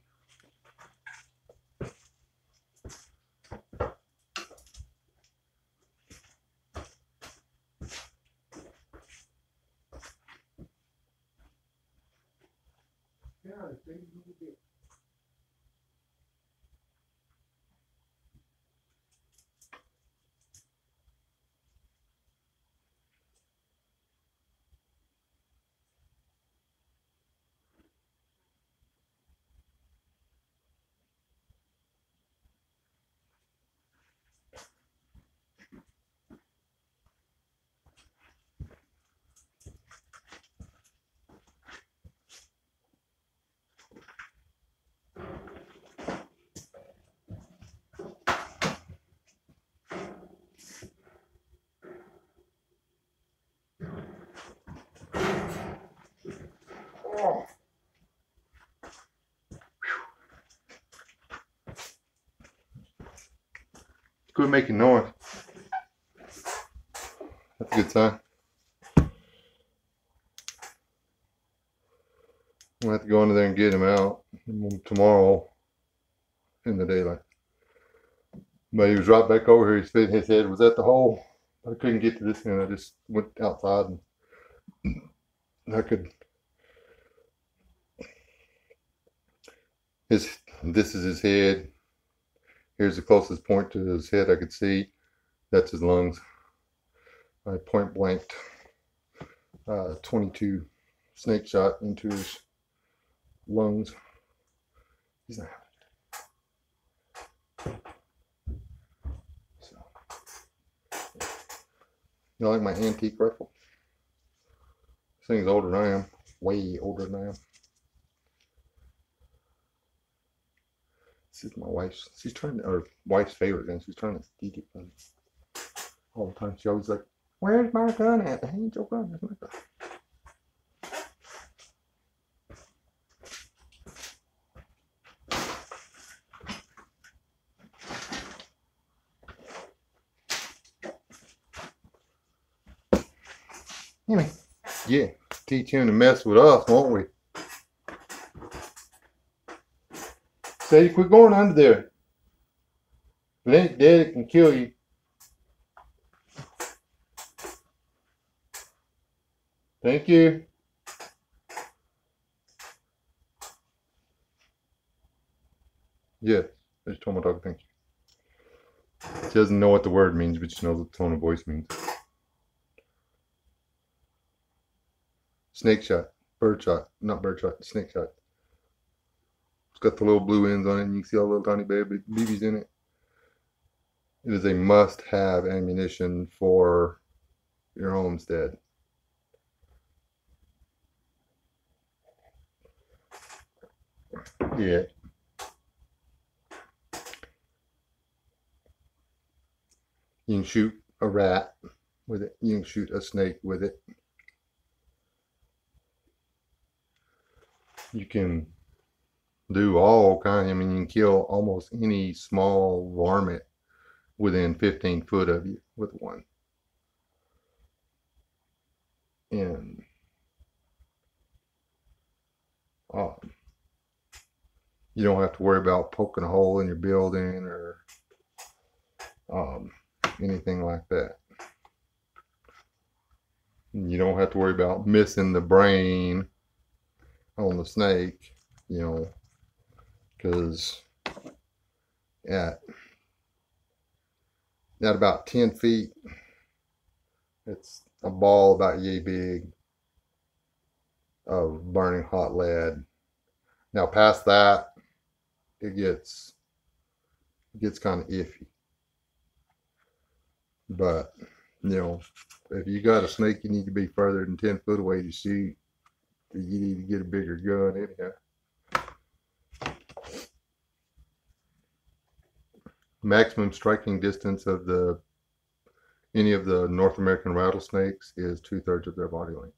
Yeah, oh. Quit making noise. That's a good sign. We'll have to go into there and get him out tomorrow in the daylight. But he was right back over here. His head was at the hole. I couldn't get to this end. I just went outside and I could. This is his head. Here's the closest point to his head I could see. That's his lungs. I point blanked 22 snake shot into his lungs. He's not having it. So, you like my antique rifle? This thing's older than I am. Way older than I am. This is my wife's. She's trying to, or wife's favorite gun. She's trying to steal it from me all the time. She always like, "Where's my gun at? That ain't your gun. That's my gun." Anyway, yeah, teach him to mess with us, won't we? Say, quit going under there. If it ain't dead, it can kill you. Thank you. Yes, I just told my dog thank you. She doesn't know what the word means, but she knows what the tone of voice means. Snake shot, bird shot, not bird shot, snake shot. It's got the little blue ends on it, and you can see all the little tiny BBs in it. It is a must-have ammunition for your homestead. Yeah. You can shoot a rat with it. You can shoot a snake with it. You can do all kinds. I mean, you can kill almost any small varmint within 15 foot of you with one. And you don't have to worry about poking a hole in your building or anything like that. You don't have to worry about missing the brain on the snake, you know, because at about 10 feet, it's a ball about yay big of burning hot lead. Now past that, it gets kind of iffy. But, you know, if you got a snake you need to be further than 10 foot away to shoot, you need to get a bigger gun anyhow. Maximum striking distance of any of the North American rattlesnakes is 2/3 of their body length.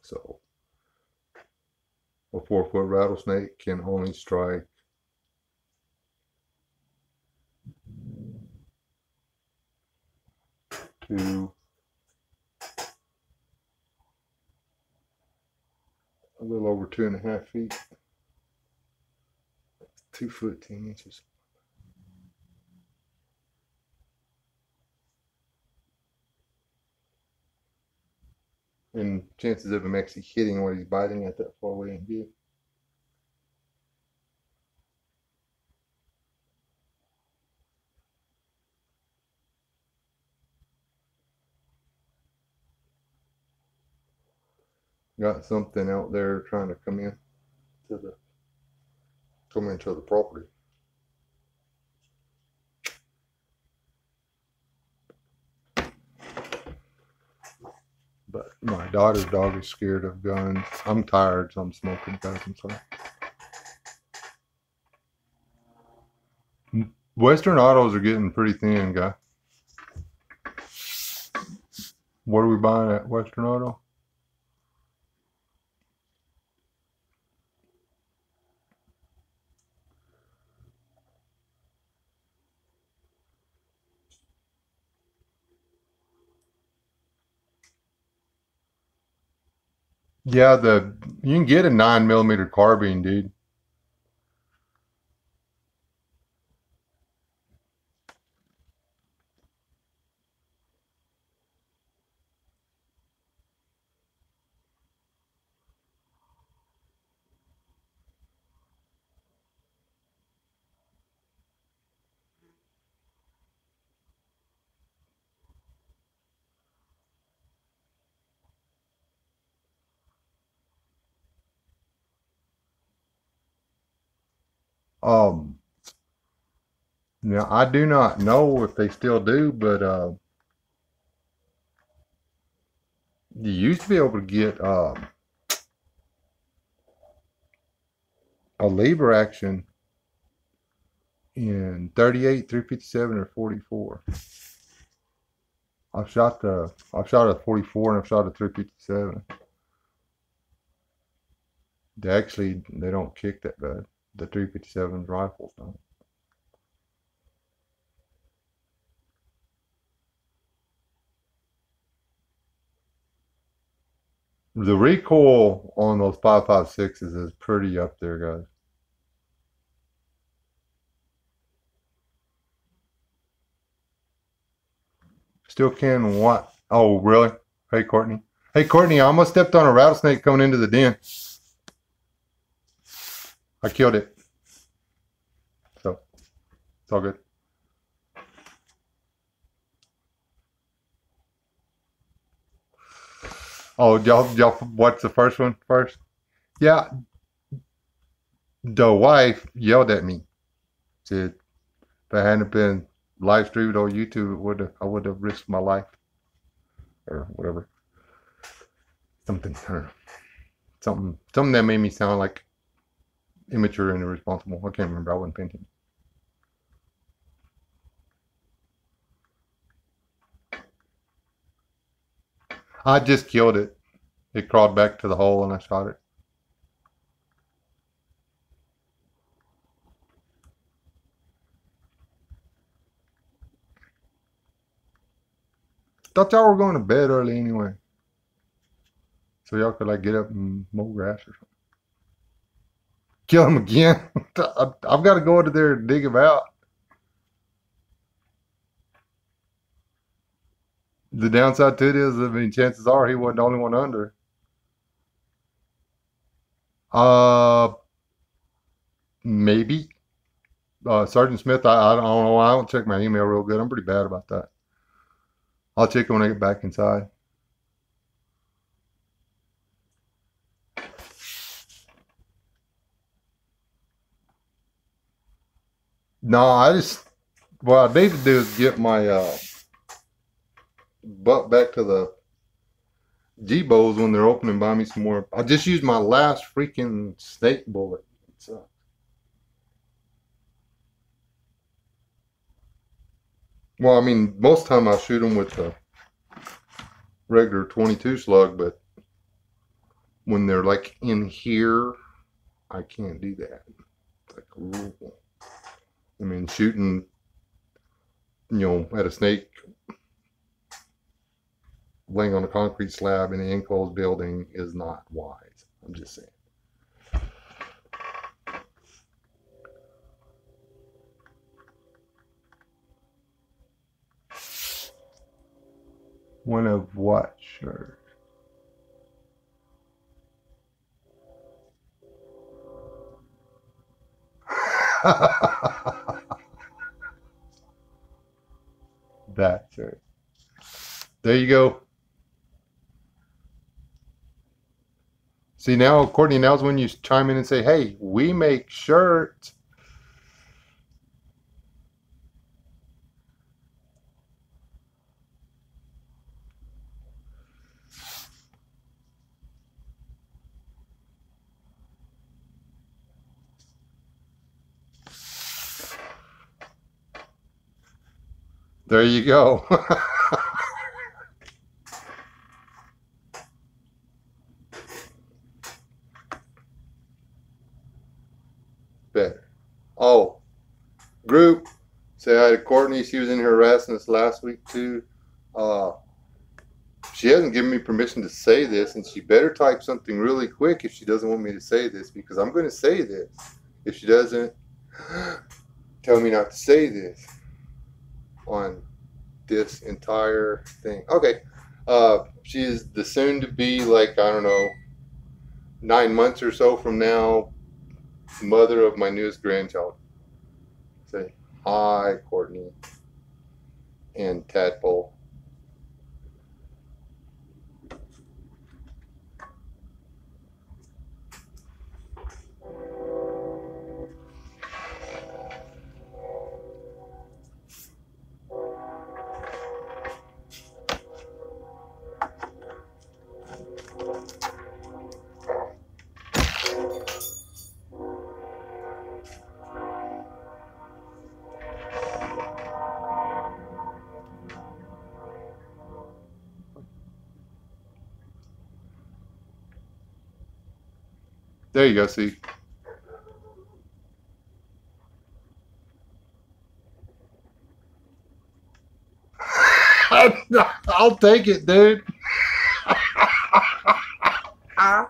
So A 4-foot rattlesnake can only strike to a little over 2.5 feet. 2 foot 10 inches. And chances of him actually hitting what he's biting at that far away ain't good. Got something out there trying to come in to the into the property. But my daughter's dog is scared of guns. I'm tired, so I'm smoking, guys. I'm sorry. Western autos are getting pretty thin, guy. What are we buying at Western Auto? Yeah, you can get a 9mm carbine, dude. Um, Now I do not know if they still do, but you used to be able to get a lever action in 38, 357, or 44. I've shot a 44 and I've shot a 357. They don't kick that bad. The 357 rifles don't. The recoil on those 5.56s is pretty up there, guys. Still can what? Oh, really? Hey, Courtney. Hey, Courtney, I almost stepped on a rattlesnake coming into the den. I killed it. So, it's all good. Oh, y'all, what's the first one first? Yeah, the wife yelled at me. Said, if I hadn't been live streamed on YouTube, I would have risked my life. Or whatever. Something that made me sound like immature and irresponsible. I can't remember. I wasn't paying attention. I just killed it. It crawled back to the hole and I shot it. Thought y'all were going to bed early anyway. So y'all could like get up and mow grass or something. Kill him again. I've got to go into there and dig him out. The downside to it is, I mean, chances are he wasn't the only one under. Maybe. Sergeant Smith, I don't know. I don't check my email real good. I'm pretty bad about that. I'll check it when I get back inside. No, what I need to do is get my butt back to the G-Bows when they're opening, buy me some more. I just used my last freaking snake bullet. So. Well, I mean, most of the time I shoot them with the regular 22 slug, but when they're like in here, I can't do that. It's like a rule. I mean, shooting, at a snake laying on a concrete slab in an enclosed building is not wise. I'm just saying. One of what shirt? That shirt. There you go. See now, Courtney, now's when you chime in and say, hey, we make shirts. There you go. Better. Oh, group, say hi to Courtney. She was in here harassing us last week too. She hasn't given me permission to say this, and she better type something really quick if she doesn't want me to say this, because I'm going to say this. If she doesn't, tell me not to say this on this entire thing. Okay. She is the soon to be, like, I don't know, 9 months or so from now, mother of my newest grandchild. Say hi, Courtney and Tadpole. There you go, see. I'll take it, dude. I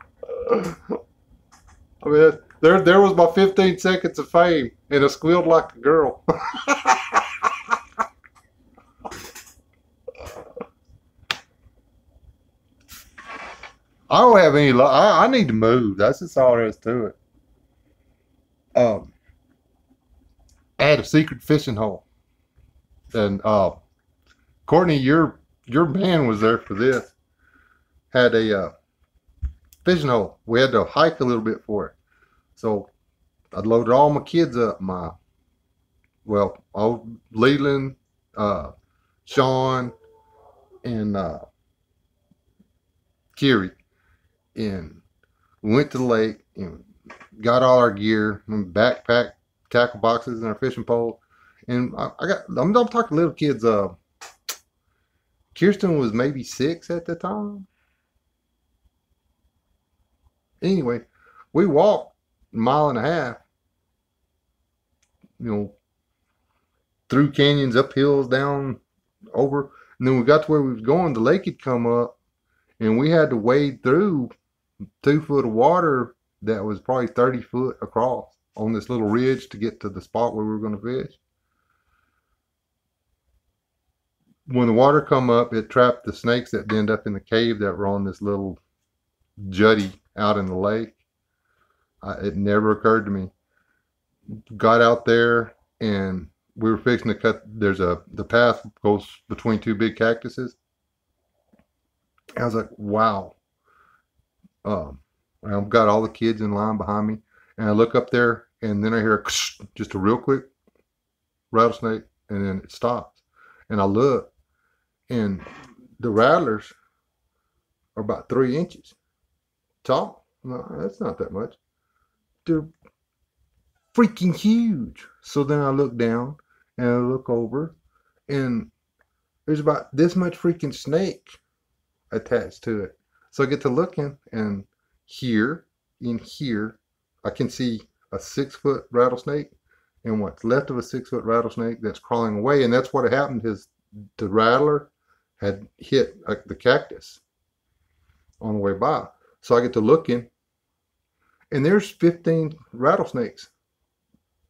mean, there was my 15 seconds of fame, and I squealed like a girl. I don't have any. I need to move. That's just all there is to it. I had a secret fishing hole, and Courtney, your man was there for this. Had a fishing hole. We had to hike a little bit for it, so I loaded all my kids up. Leland, Sean, and Kiri. And we went to the lake and got all our gear, backpack, tackle boxes, and our fishing pole. And I'm talking little kids. Kirsten was maybe 6 at the time. Anyway, we walked a mile and a half, through canyons, up hills, down, over. And then we got to where we was going, the lake had come up, and we had to wade through 2 foot of water that was probably 30 foot across on this little ridge to get to the spot where we were going to fish. When the water come up, it trapped the snakes that end up in the cave that were on this little jutty out in the lake. It never occurred to me. Got out there, and we were fixing to cut. The path goes between 2 big cactuses. I was like, wow. I've got all the kids in line behind me, and I look up there, and then I hear just a real quick rattlesnake, and then it stops. And I look, and the rattlers are about 3 inches tall. No, that's not that much. They're freaking huge. So then I look down, and I look over, and there's about this much freaking snake attached to it. So I get to looking, and here, in here, I can see a 6-foot rattlesnake and what's left of a 6-foot rattlesnake that's crawling away. And that's what had happened is the rattler had hit the cactus on the way by. So I get to looking, and there's 15 rattlesnakes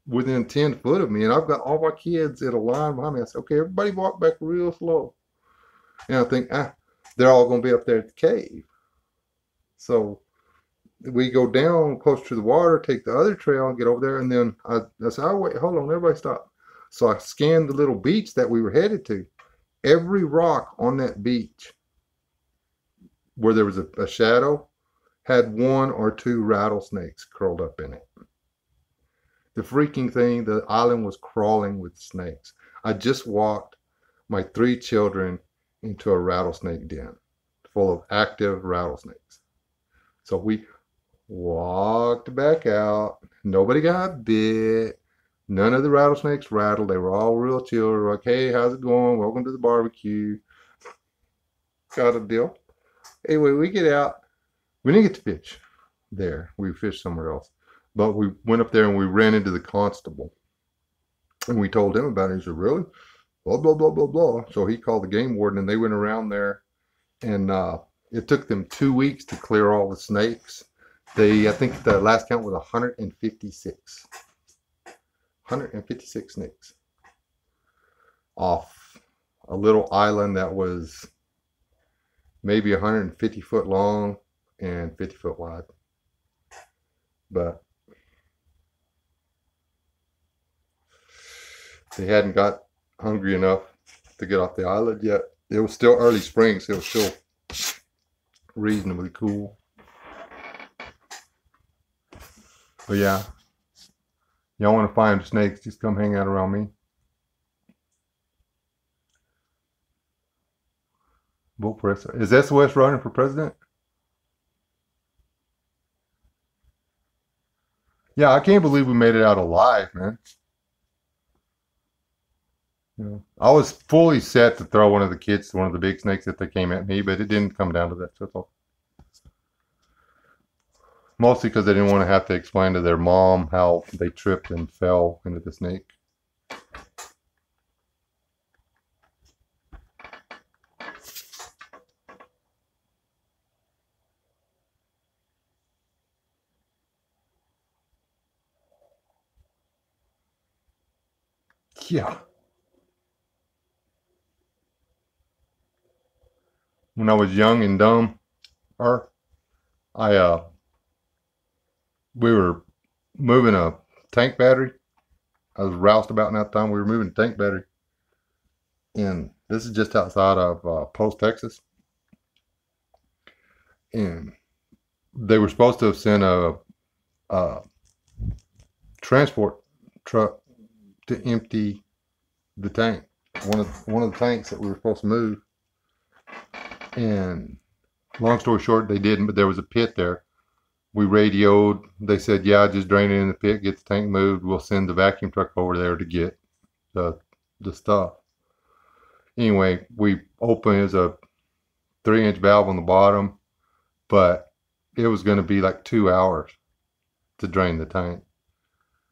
within 10 foot of me. And I've got all my kids in a line behind me. I said, okay, everybody walk back real slow. And I think, they're all going to be up there at the cave. So we go down close to the water, take the other trail and get over there. And then I said, oh, wait, hold on, everybody stop. So I scanned the little beach that we were headed to. Every rock on that beach where there was a shadow had 1 or 2 rattlesnakes curled up in it. The freaking thing, the island was crawling with snakes. I just walked my 3 children into a rattlesnake den full of active rattlesnakes. So we walked back out. Nobody got bit. None of the rattlesnakes rattled. They were all real chill. They were like, hey, how's it going? Welcome to the barbecue. Got a deal. Anyway, we get out. We didn't get to fish there. We fished somewhere else. But we went up there and we ran into the constable. And we told him about it. He said, really? Blah, blah, blah, blah, blah. So he called the game warden and they went around there. And it took them 2 weeks to clear all the snakes. I think the last count was 156. 156 snakes off a little island that was maybe 150 foot long and 50 foot wide. But they hadn't got hungry enough to get off the island yet. It was still early spring, so it was still reasonably cool. But yeah, y'all want to find snakes, just come hang out around me. Vote for us. Is SOS running for president? Yeah, I can't believe we made it out alive, man. You know, I was fully set to throw one of the kids to one of the big snakes if they came at me, but it didn't come down to that. So that's all. Mostly because they didn't want to have to explain to their mom how they tripped and fell into the snake. Yeah. When I was young and dumb, we were moving a tank battery. I was roused about in that time. We were moving a tank battery. And this is just outside of Post, Texas. And they were supposed to have sent a transport truck to empty the tank. One of the tanks that we were supposed to move. And long story short, they didn't, but there was a pit there. We radioed. They said, yeah, just drain it in the pit, get the tank moved. We'll send the vacuum truck over there to get the stuff. Anyway, we opened. It was a 3-inch valve on the bottom, but it was going to be like 2 hours to drain the tank,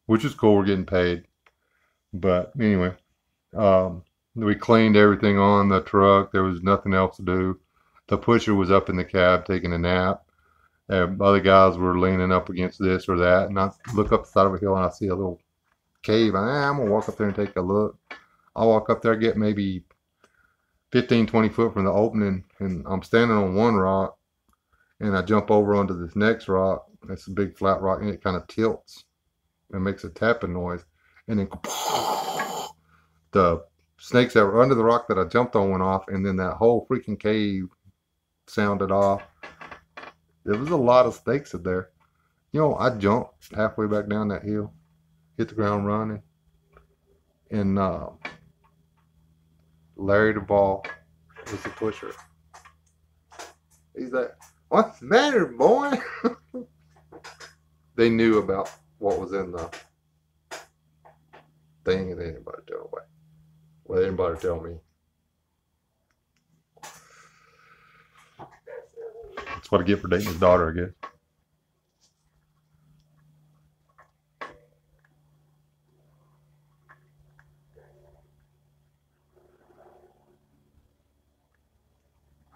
which is cool. We're getting paid. But anyway, we cleaned everything on the truck. There was nothing else to do. The pusher was up in the cab taking a nap. Other guys were leaning up against this or that, and I look up the side of a hill and I see a little cave. I'm gonna walk up there and take a look. I walk up there, get maybe 15-20 foot from the opening, and I'm standing on one rock, and I jump over onto this next rock. It's a big flat rock, and it kind of tilts and makes a tapping noise, and then the snakes that were under the rock that I jumped on went off, and then that whole freaking cave sounded off. There was a lot of snakes in there. You know, I jumped halfway back down that hill, hit the ground running, and Larry Duvall was the pusher. He's like, what's the matter, boy? They knew about what was in the thing, and they didn't bother to tell away. Well, they didn't bother to tell me. That's what I get for dating his daughter, I guess.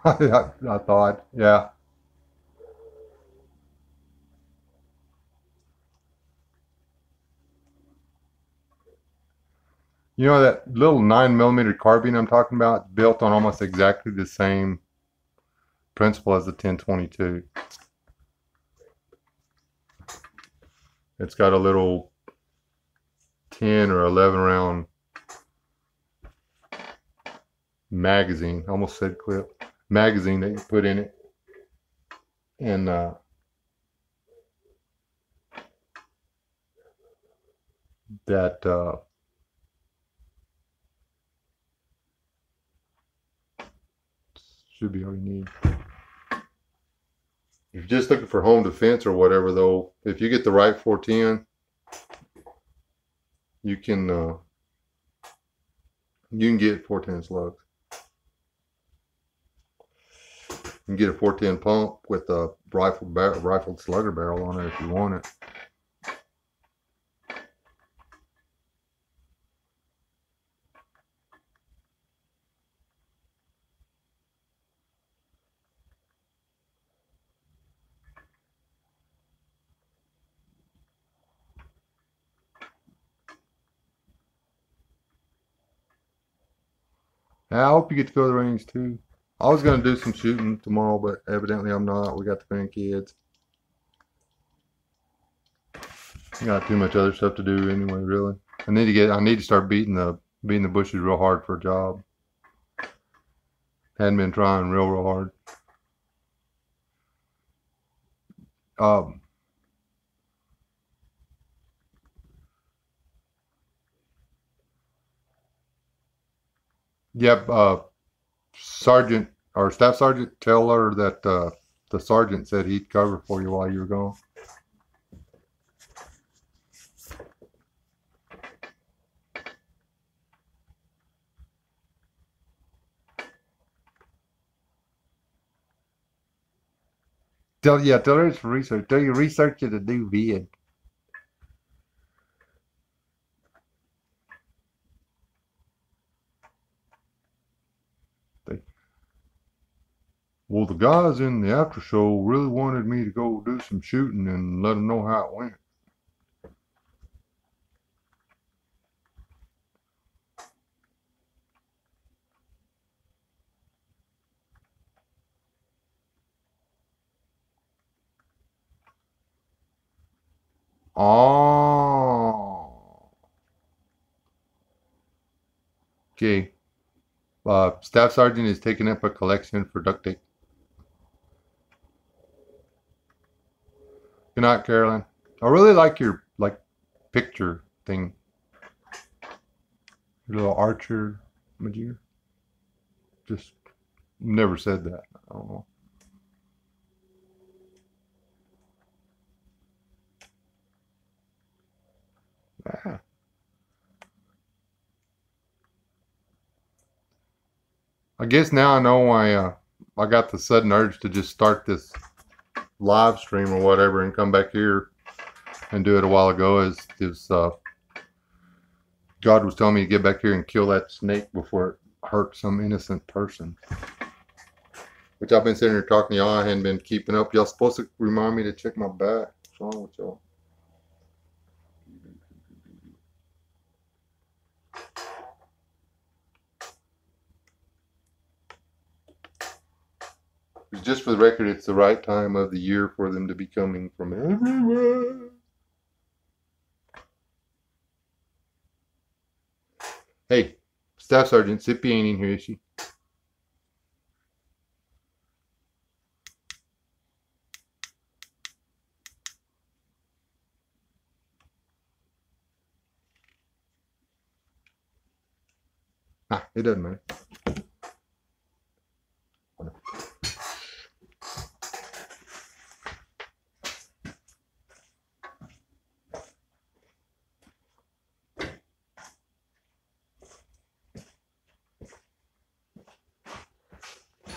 I thought, yeah. You know that little 9 millimeter carbine I'm talking about, built on almost exactly the same principle as the 1022. It's got a little 10 or 11 round magazine, almost said clip, magazine that you put in it. And that should be all you need. If you're just looking for home defense or whatever, though, if you get the right 410, you can get 410 slugs. You can get a 410 pump with a rifled slugger barrel on it if you want it. I hope you get to go to the range too. I was going to do some shooting tomorrow, but evidently I'm not. We got the grandkids. Got too much other stuff to do anyway, really. I need to start beating the bushes real hard for a job. Hadn't been trying real hard. Um, yep, Sergeant or Staff Sergeant, tell her that the sergeant said he'd cover for you while you were gone. Tell her it's research. Tell you research it to do vid. Well, the guys in the after show really wanted me to go do some shooting and let them know how it went. Oh, okay. Staff Sergeant is taking up a collection for duct tape. Good night, Carolyn. I really like your picture thing. Your little archer major. Just never said that. I don't know. Ah. I guess now I know why I got the sudden urge to just start this live stream or whatever and come back here and do it a while ago. Is God was telling me to get back here and kill that snake before it hurt some innocent person. Which I've been sitting here talking to y'all. I hadn't been keeping up. Y'all supposed to remind me to check my back. What's wrong with y'all? Just for the record, it's the right time of the year for them to be coming from everywhere. Hey, Staff Sergeant, Sippy ain't in here, is she? Ah, it doesn't matter.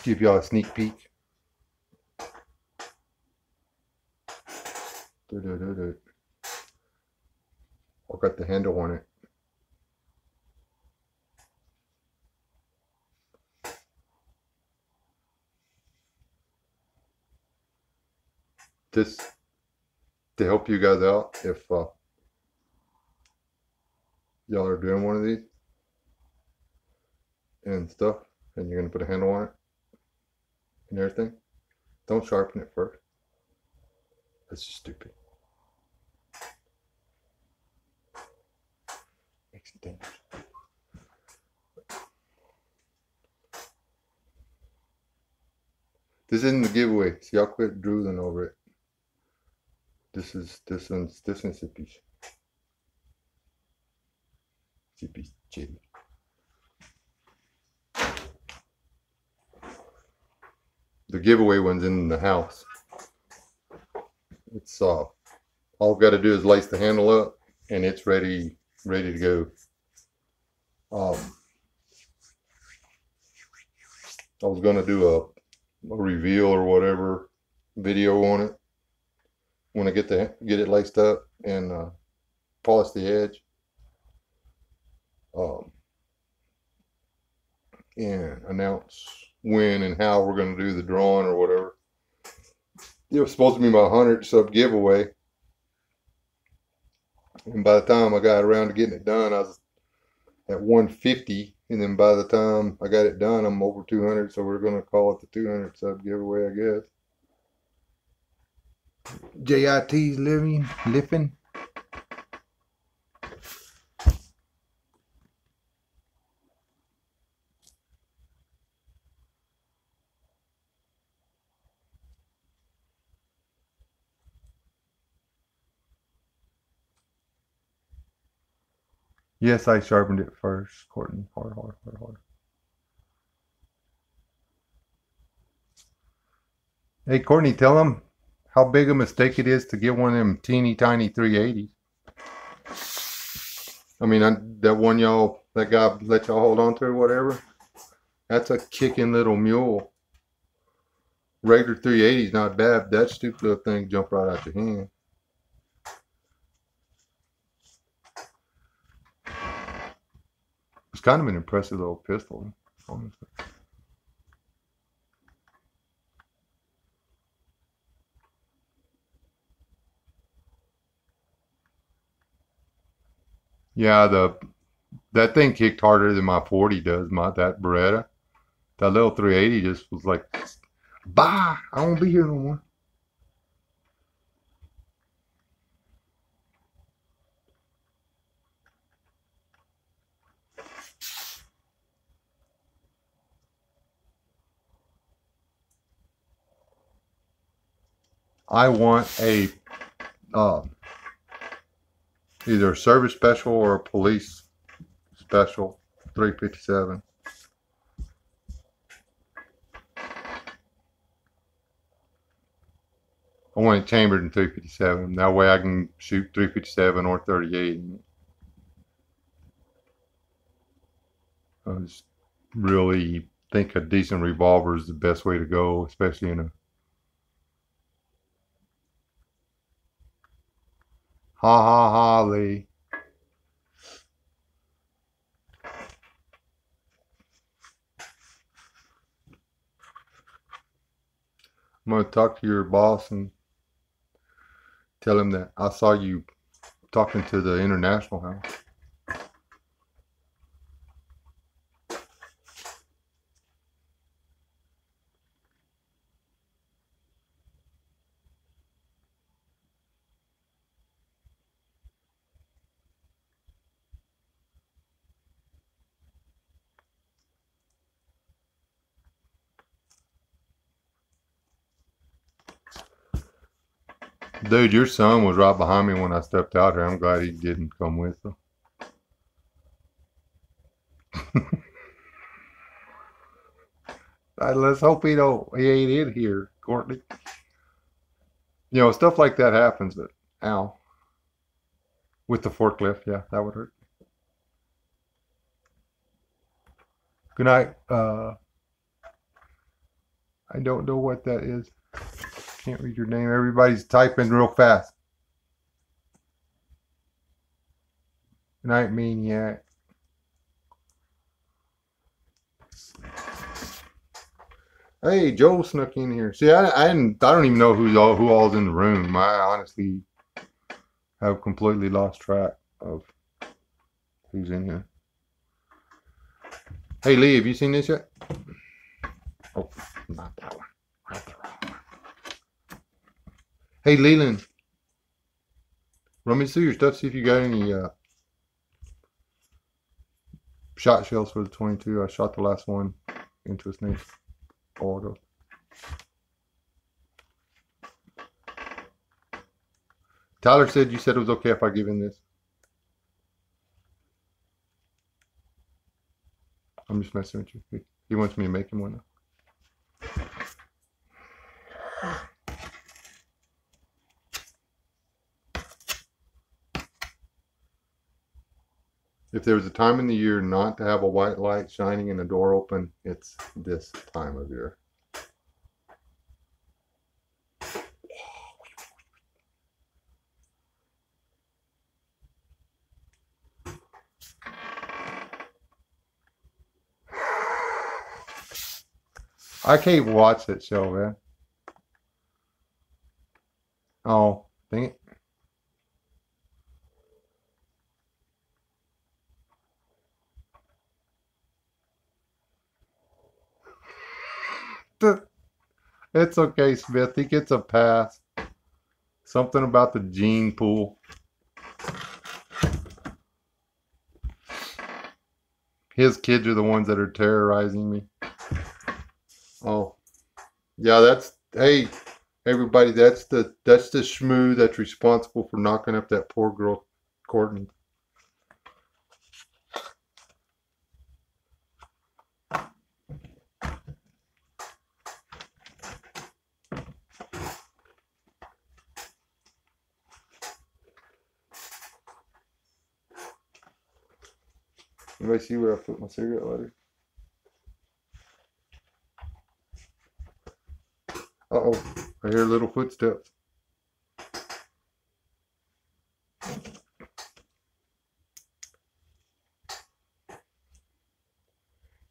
Give y'all a sneak peek. I've got the handle on it. this to help you guys out if y'all are doing one of these and stuff, and you're gonna put a handle on it and everything. Don't sharpen it first. That's just stupid. Makes it dangerous. This isn't the giveaway, so y'all quit drooling over it. This one's Sippy's. Sippy's chili. The giveaway one's in the house. It's all I've got to do is lace the handle up, and it's ready to go. I was gonna do a reveal or whatever video on it when I get it laced up and polish the edge, and announce when and how we're going to do the drawing or whatever. It was supposed to be my 100 sub giveaway, and by the time I got around to getting it done, I was at 150, and then by the time I got it done, I'm over 200, so we're going to call it the 200 sub giveaway, I guess. JIT's living. Yes, I sharpened it first, Courtney. Hard. Hey, Courtney, tell them how big a mistake it is to get one of them teeny tiny 380s. I mean, that one that guy let y'all hold on to or whatever, that's a kicking little mule. Regular 380 is not bad. That stupid little thing jumped right out your hand. It's kind of an impressive little pistol, honestly. Yeah, that thing kicked harder than my 40 does. That Beretta, that little 380 just was like, bah! I won't be here no more. I want a either a service special or a police special 357. I want it chambered in 357. That way I can shoot 357 or 38. I just really think a decent revolver is the best way to go, especially in a Lee. I'm going to talk to your boss and tell him that I saw you talking to the International House. Dude, your son was right behind me when I stepped out here. I'm glad he didn't come with them. Let's hope he ain't in here, Courtney. You know, stuff like that happens, but ow. With the forklift, yeah, that would hurt. Good night. I don't know what that is. Can't read your name. Everybody's typing real fast. Good night, Maniac. Hey, Joel snuck in here. See, I don't even know who all's in the room. I honestly have completely lost track of who's in here. Hey, Lee, have you seen this yet? Oh, not that one. Not the wrong one. Hey, Leland, run me through your stuff. See if you got any shot shells for the 22. I shot the last one into a snake a while ago. Tyler said you said it was okay if I give him this. I'm just messing with you. He wants me to make him one. If there was a time in the year not to have a white light shining and a door open, it's this time of year. I can't watch that show, man. Oh, dang it. It's okay, Smith. He gets a pass. Something about the gene pool. His kids are the ones that are terrorizing me. Oh, yeah. Hey, everybody. That's the shmoo that's responsible for knocking up that poor girl, Courtney. Anybody see where I put my cigarette lighter? Uh-oh, I hear little footsteps.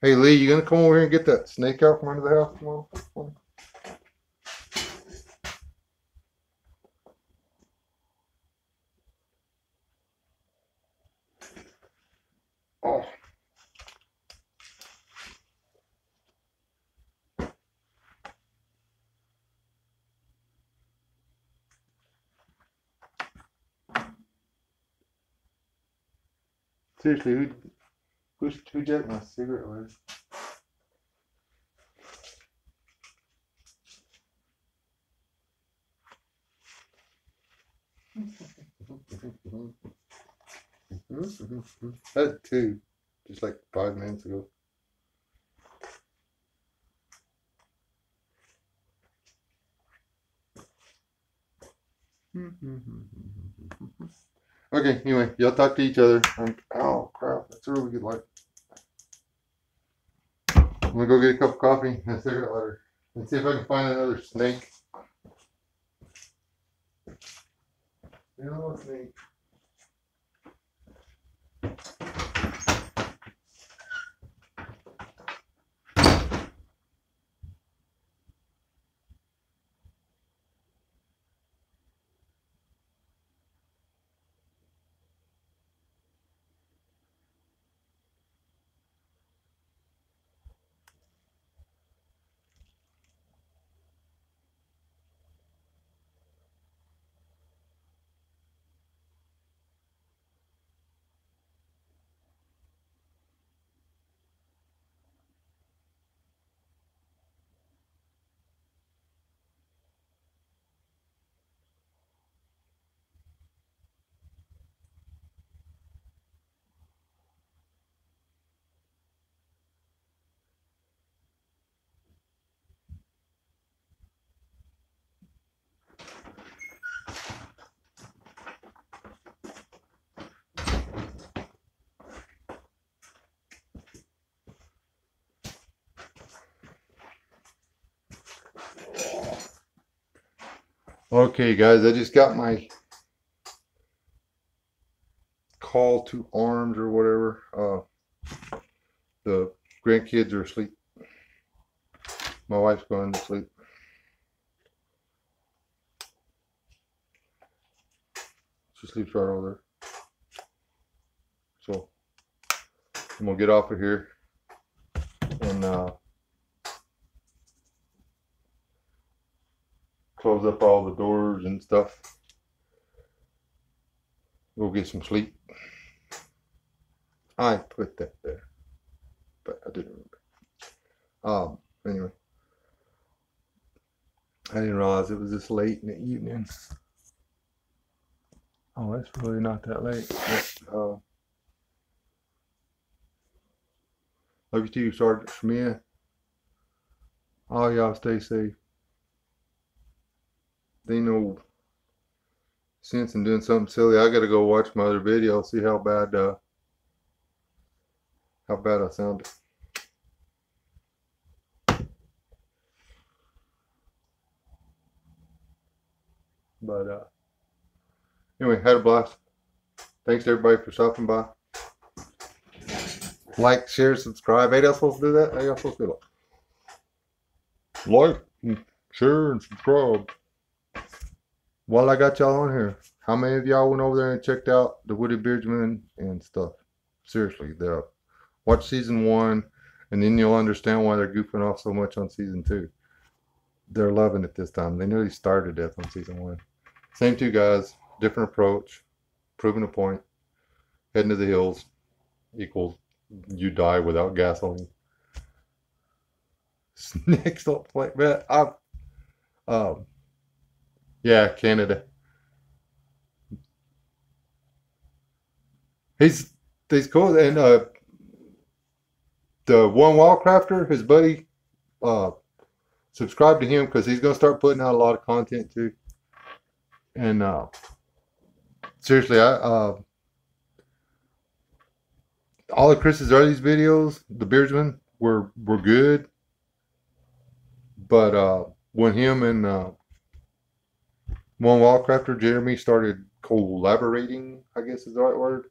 Hey, Lee, you gonna come over here and get that snake out from under the house tomorrow? Oh. Seriously, who jacked my cigarette lighter? I had two, just like 5 minutes ago. Okay, anyway, y'all talk to each other. Oh crap, that's a really good light. I'm gonna go get a cup of coffee and a cigarette lighter and see if I can find another snake. No snake. Okay, guys, I just got my call to arms or whatever. The grandkids are asleep. My wife's going to sleep. She sleeps right over there. So I'm gonna get off of here and close up all the doors and stuff. Go get some sleep. I put that there, but I didn't remember. Anyway, I didn't realize it was this late in the evening. Oh, it's really not that late. But, love you too, Sergeant Smith. All y'all stay safe. They no sense in doing something silly. I gotta go watch my other video, see how bad I sounded. But anyway, had a blast. Thanks to everybody for stopping by. Like, share, subscribe. Ain't I supposed to do that? Ain't I supposed to do that? Like, share, and subscribe. While I got y'all on here, how many of y'all went over there and checked out the Woody Beardsman and stuff? Seriously, watch season 1, and then you'll understand why they're goofing off so much on season 2. They're loving it this time. They nearly started death on season 1. Same two guys, different approach, proving a point. Heading to the hills equals you die without gasoline. Next up, man, yeah, Canada. He's cool, and the one Wildcrafter, his buddy, subscribe to him because he's gonna start putting out a lot of content too. And seriously, all of Chris's early videos, the Beardsman, were good, but when him and one Wildcrafter, Jeremy, started collaborating, I guess is the right word.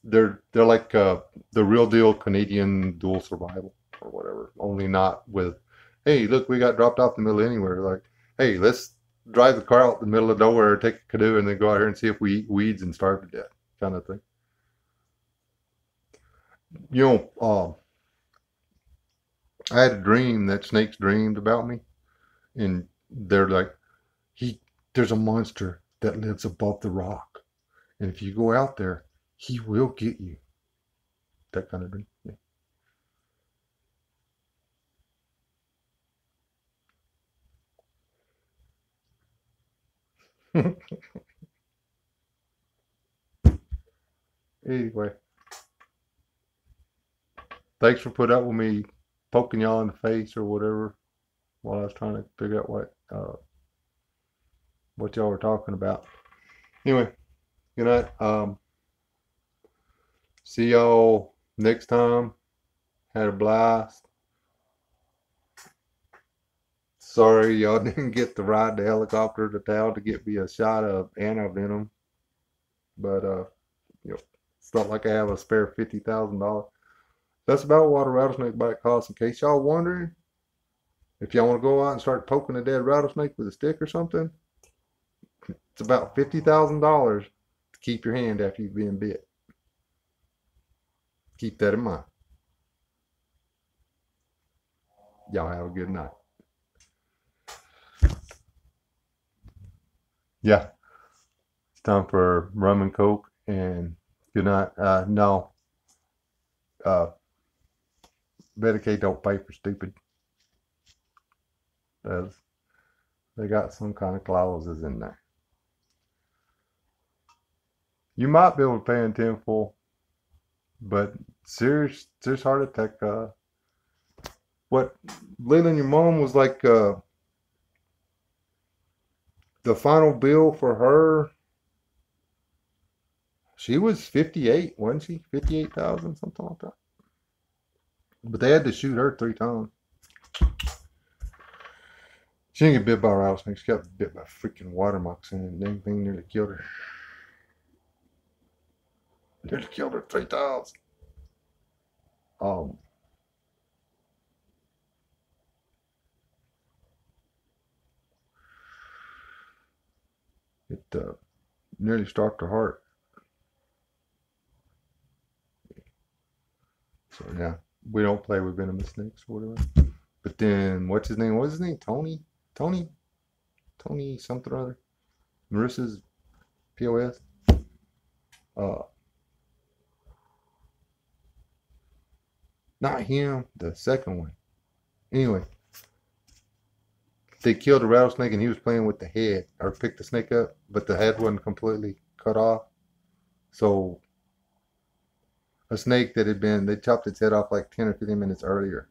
They're like the real deal Canadian dual survival or whatever. Only not with, hey, look, we got dropped off in the middle of anywhere. Like, hey, let's drive the car out the middle of nowhere, take a canoe, and then go out here and see if we eat weeds and starve to death, kind of thing. You know, I had a dream that snakes dreamed about me, and they're like, there's a monster that lives above the rock, and if you go out there, he will get you. That kind of dream. Yeah. Anyway, thanks for putting up with me poking y'all in the face or whatever while I was trying to figure out what y'all were talking about. Anyway, good night. See y'all next time. Had a blast. Sorry y'all didn't get to ride the helicopter to town to get me a shot of antivenom, but you know, it's not like I have a spare $50,000. That's about what a rattlesnake bite costs. In case y'all wondering, if y'all want to go out and start poking a dead rattlesnake with a stick or something, it's about $50,000 to keep your hand after you've been bit. Keep that in mind. Y'all have a good night. Yeah, it's time for rum and coke, and good night. No, Medicaid don't pay for stupid. They got some kind of clauses in there. You might be able to pay in tenfold, but serious heart attack. What Leland, your mom was like, the final bill for her, she was 58, wasn't she? 58,000, something like that. But they had to shoot her 3 times. She didn't get bit by a rattlesnake. She got bit by a freaking water moccasin, and that thing nearly killed her. Nearly killed her 3 times. It nearly stopped her heart. So yeah, we don't play with venomous snakes or whatever. But then, what's his name? What's his name? Tony? Tony? Tony something or other. Marissa's POS. Uh, Not him. The second one. Anyway, they killed a rattlesnake and he was playing with the head or picked the snake up, but the head wasn't completely cut off. So a snake that had been, they chopped its head off like 10 or 15 minutes earlier.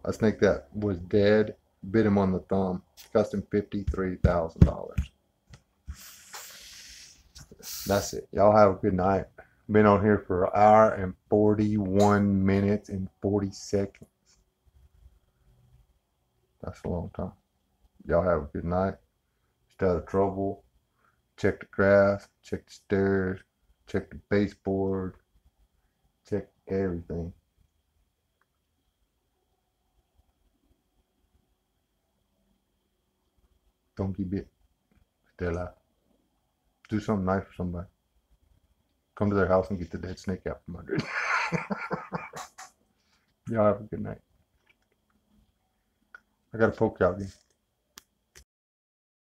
A snake that was dead bit him on the thumb. It cost him $53,000. That's it. Y'all have a good night. Been on here for an hour and 41 minutes and 40 seconds. That's a long time. Y'all have a good night. Stay out of trouble. Check the grass. Check the stairs. Check the baseboard. Check everything. Don't get bit. Stay alive. Do something nice for somebody. Come to their house and get the dead snake out from under it. Y'all have a good night. I gotta poke y'all again.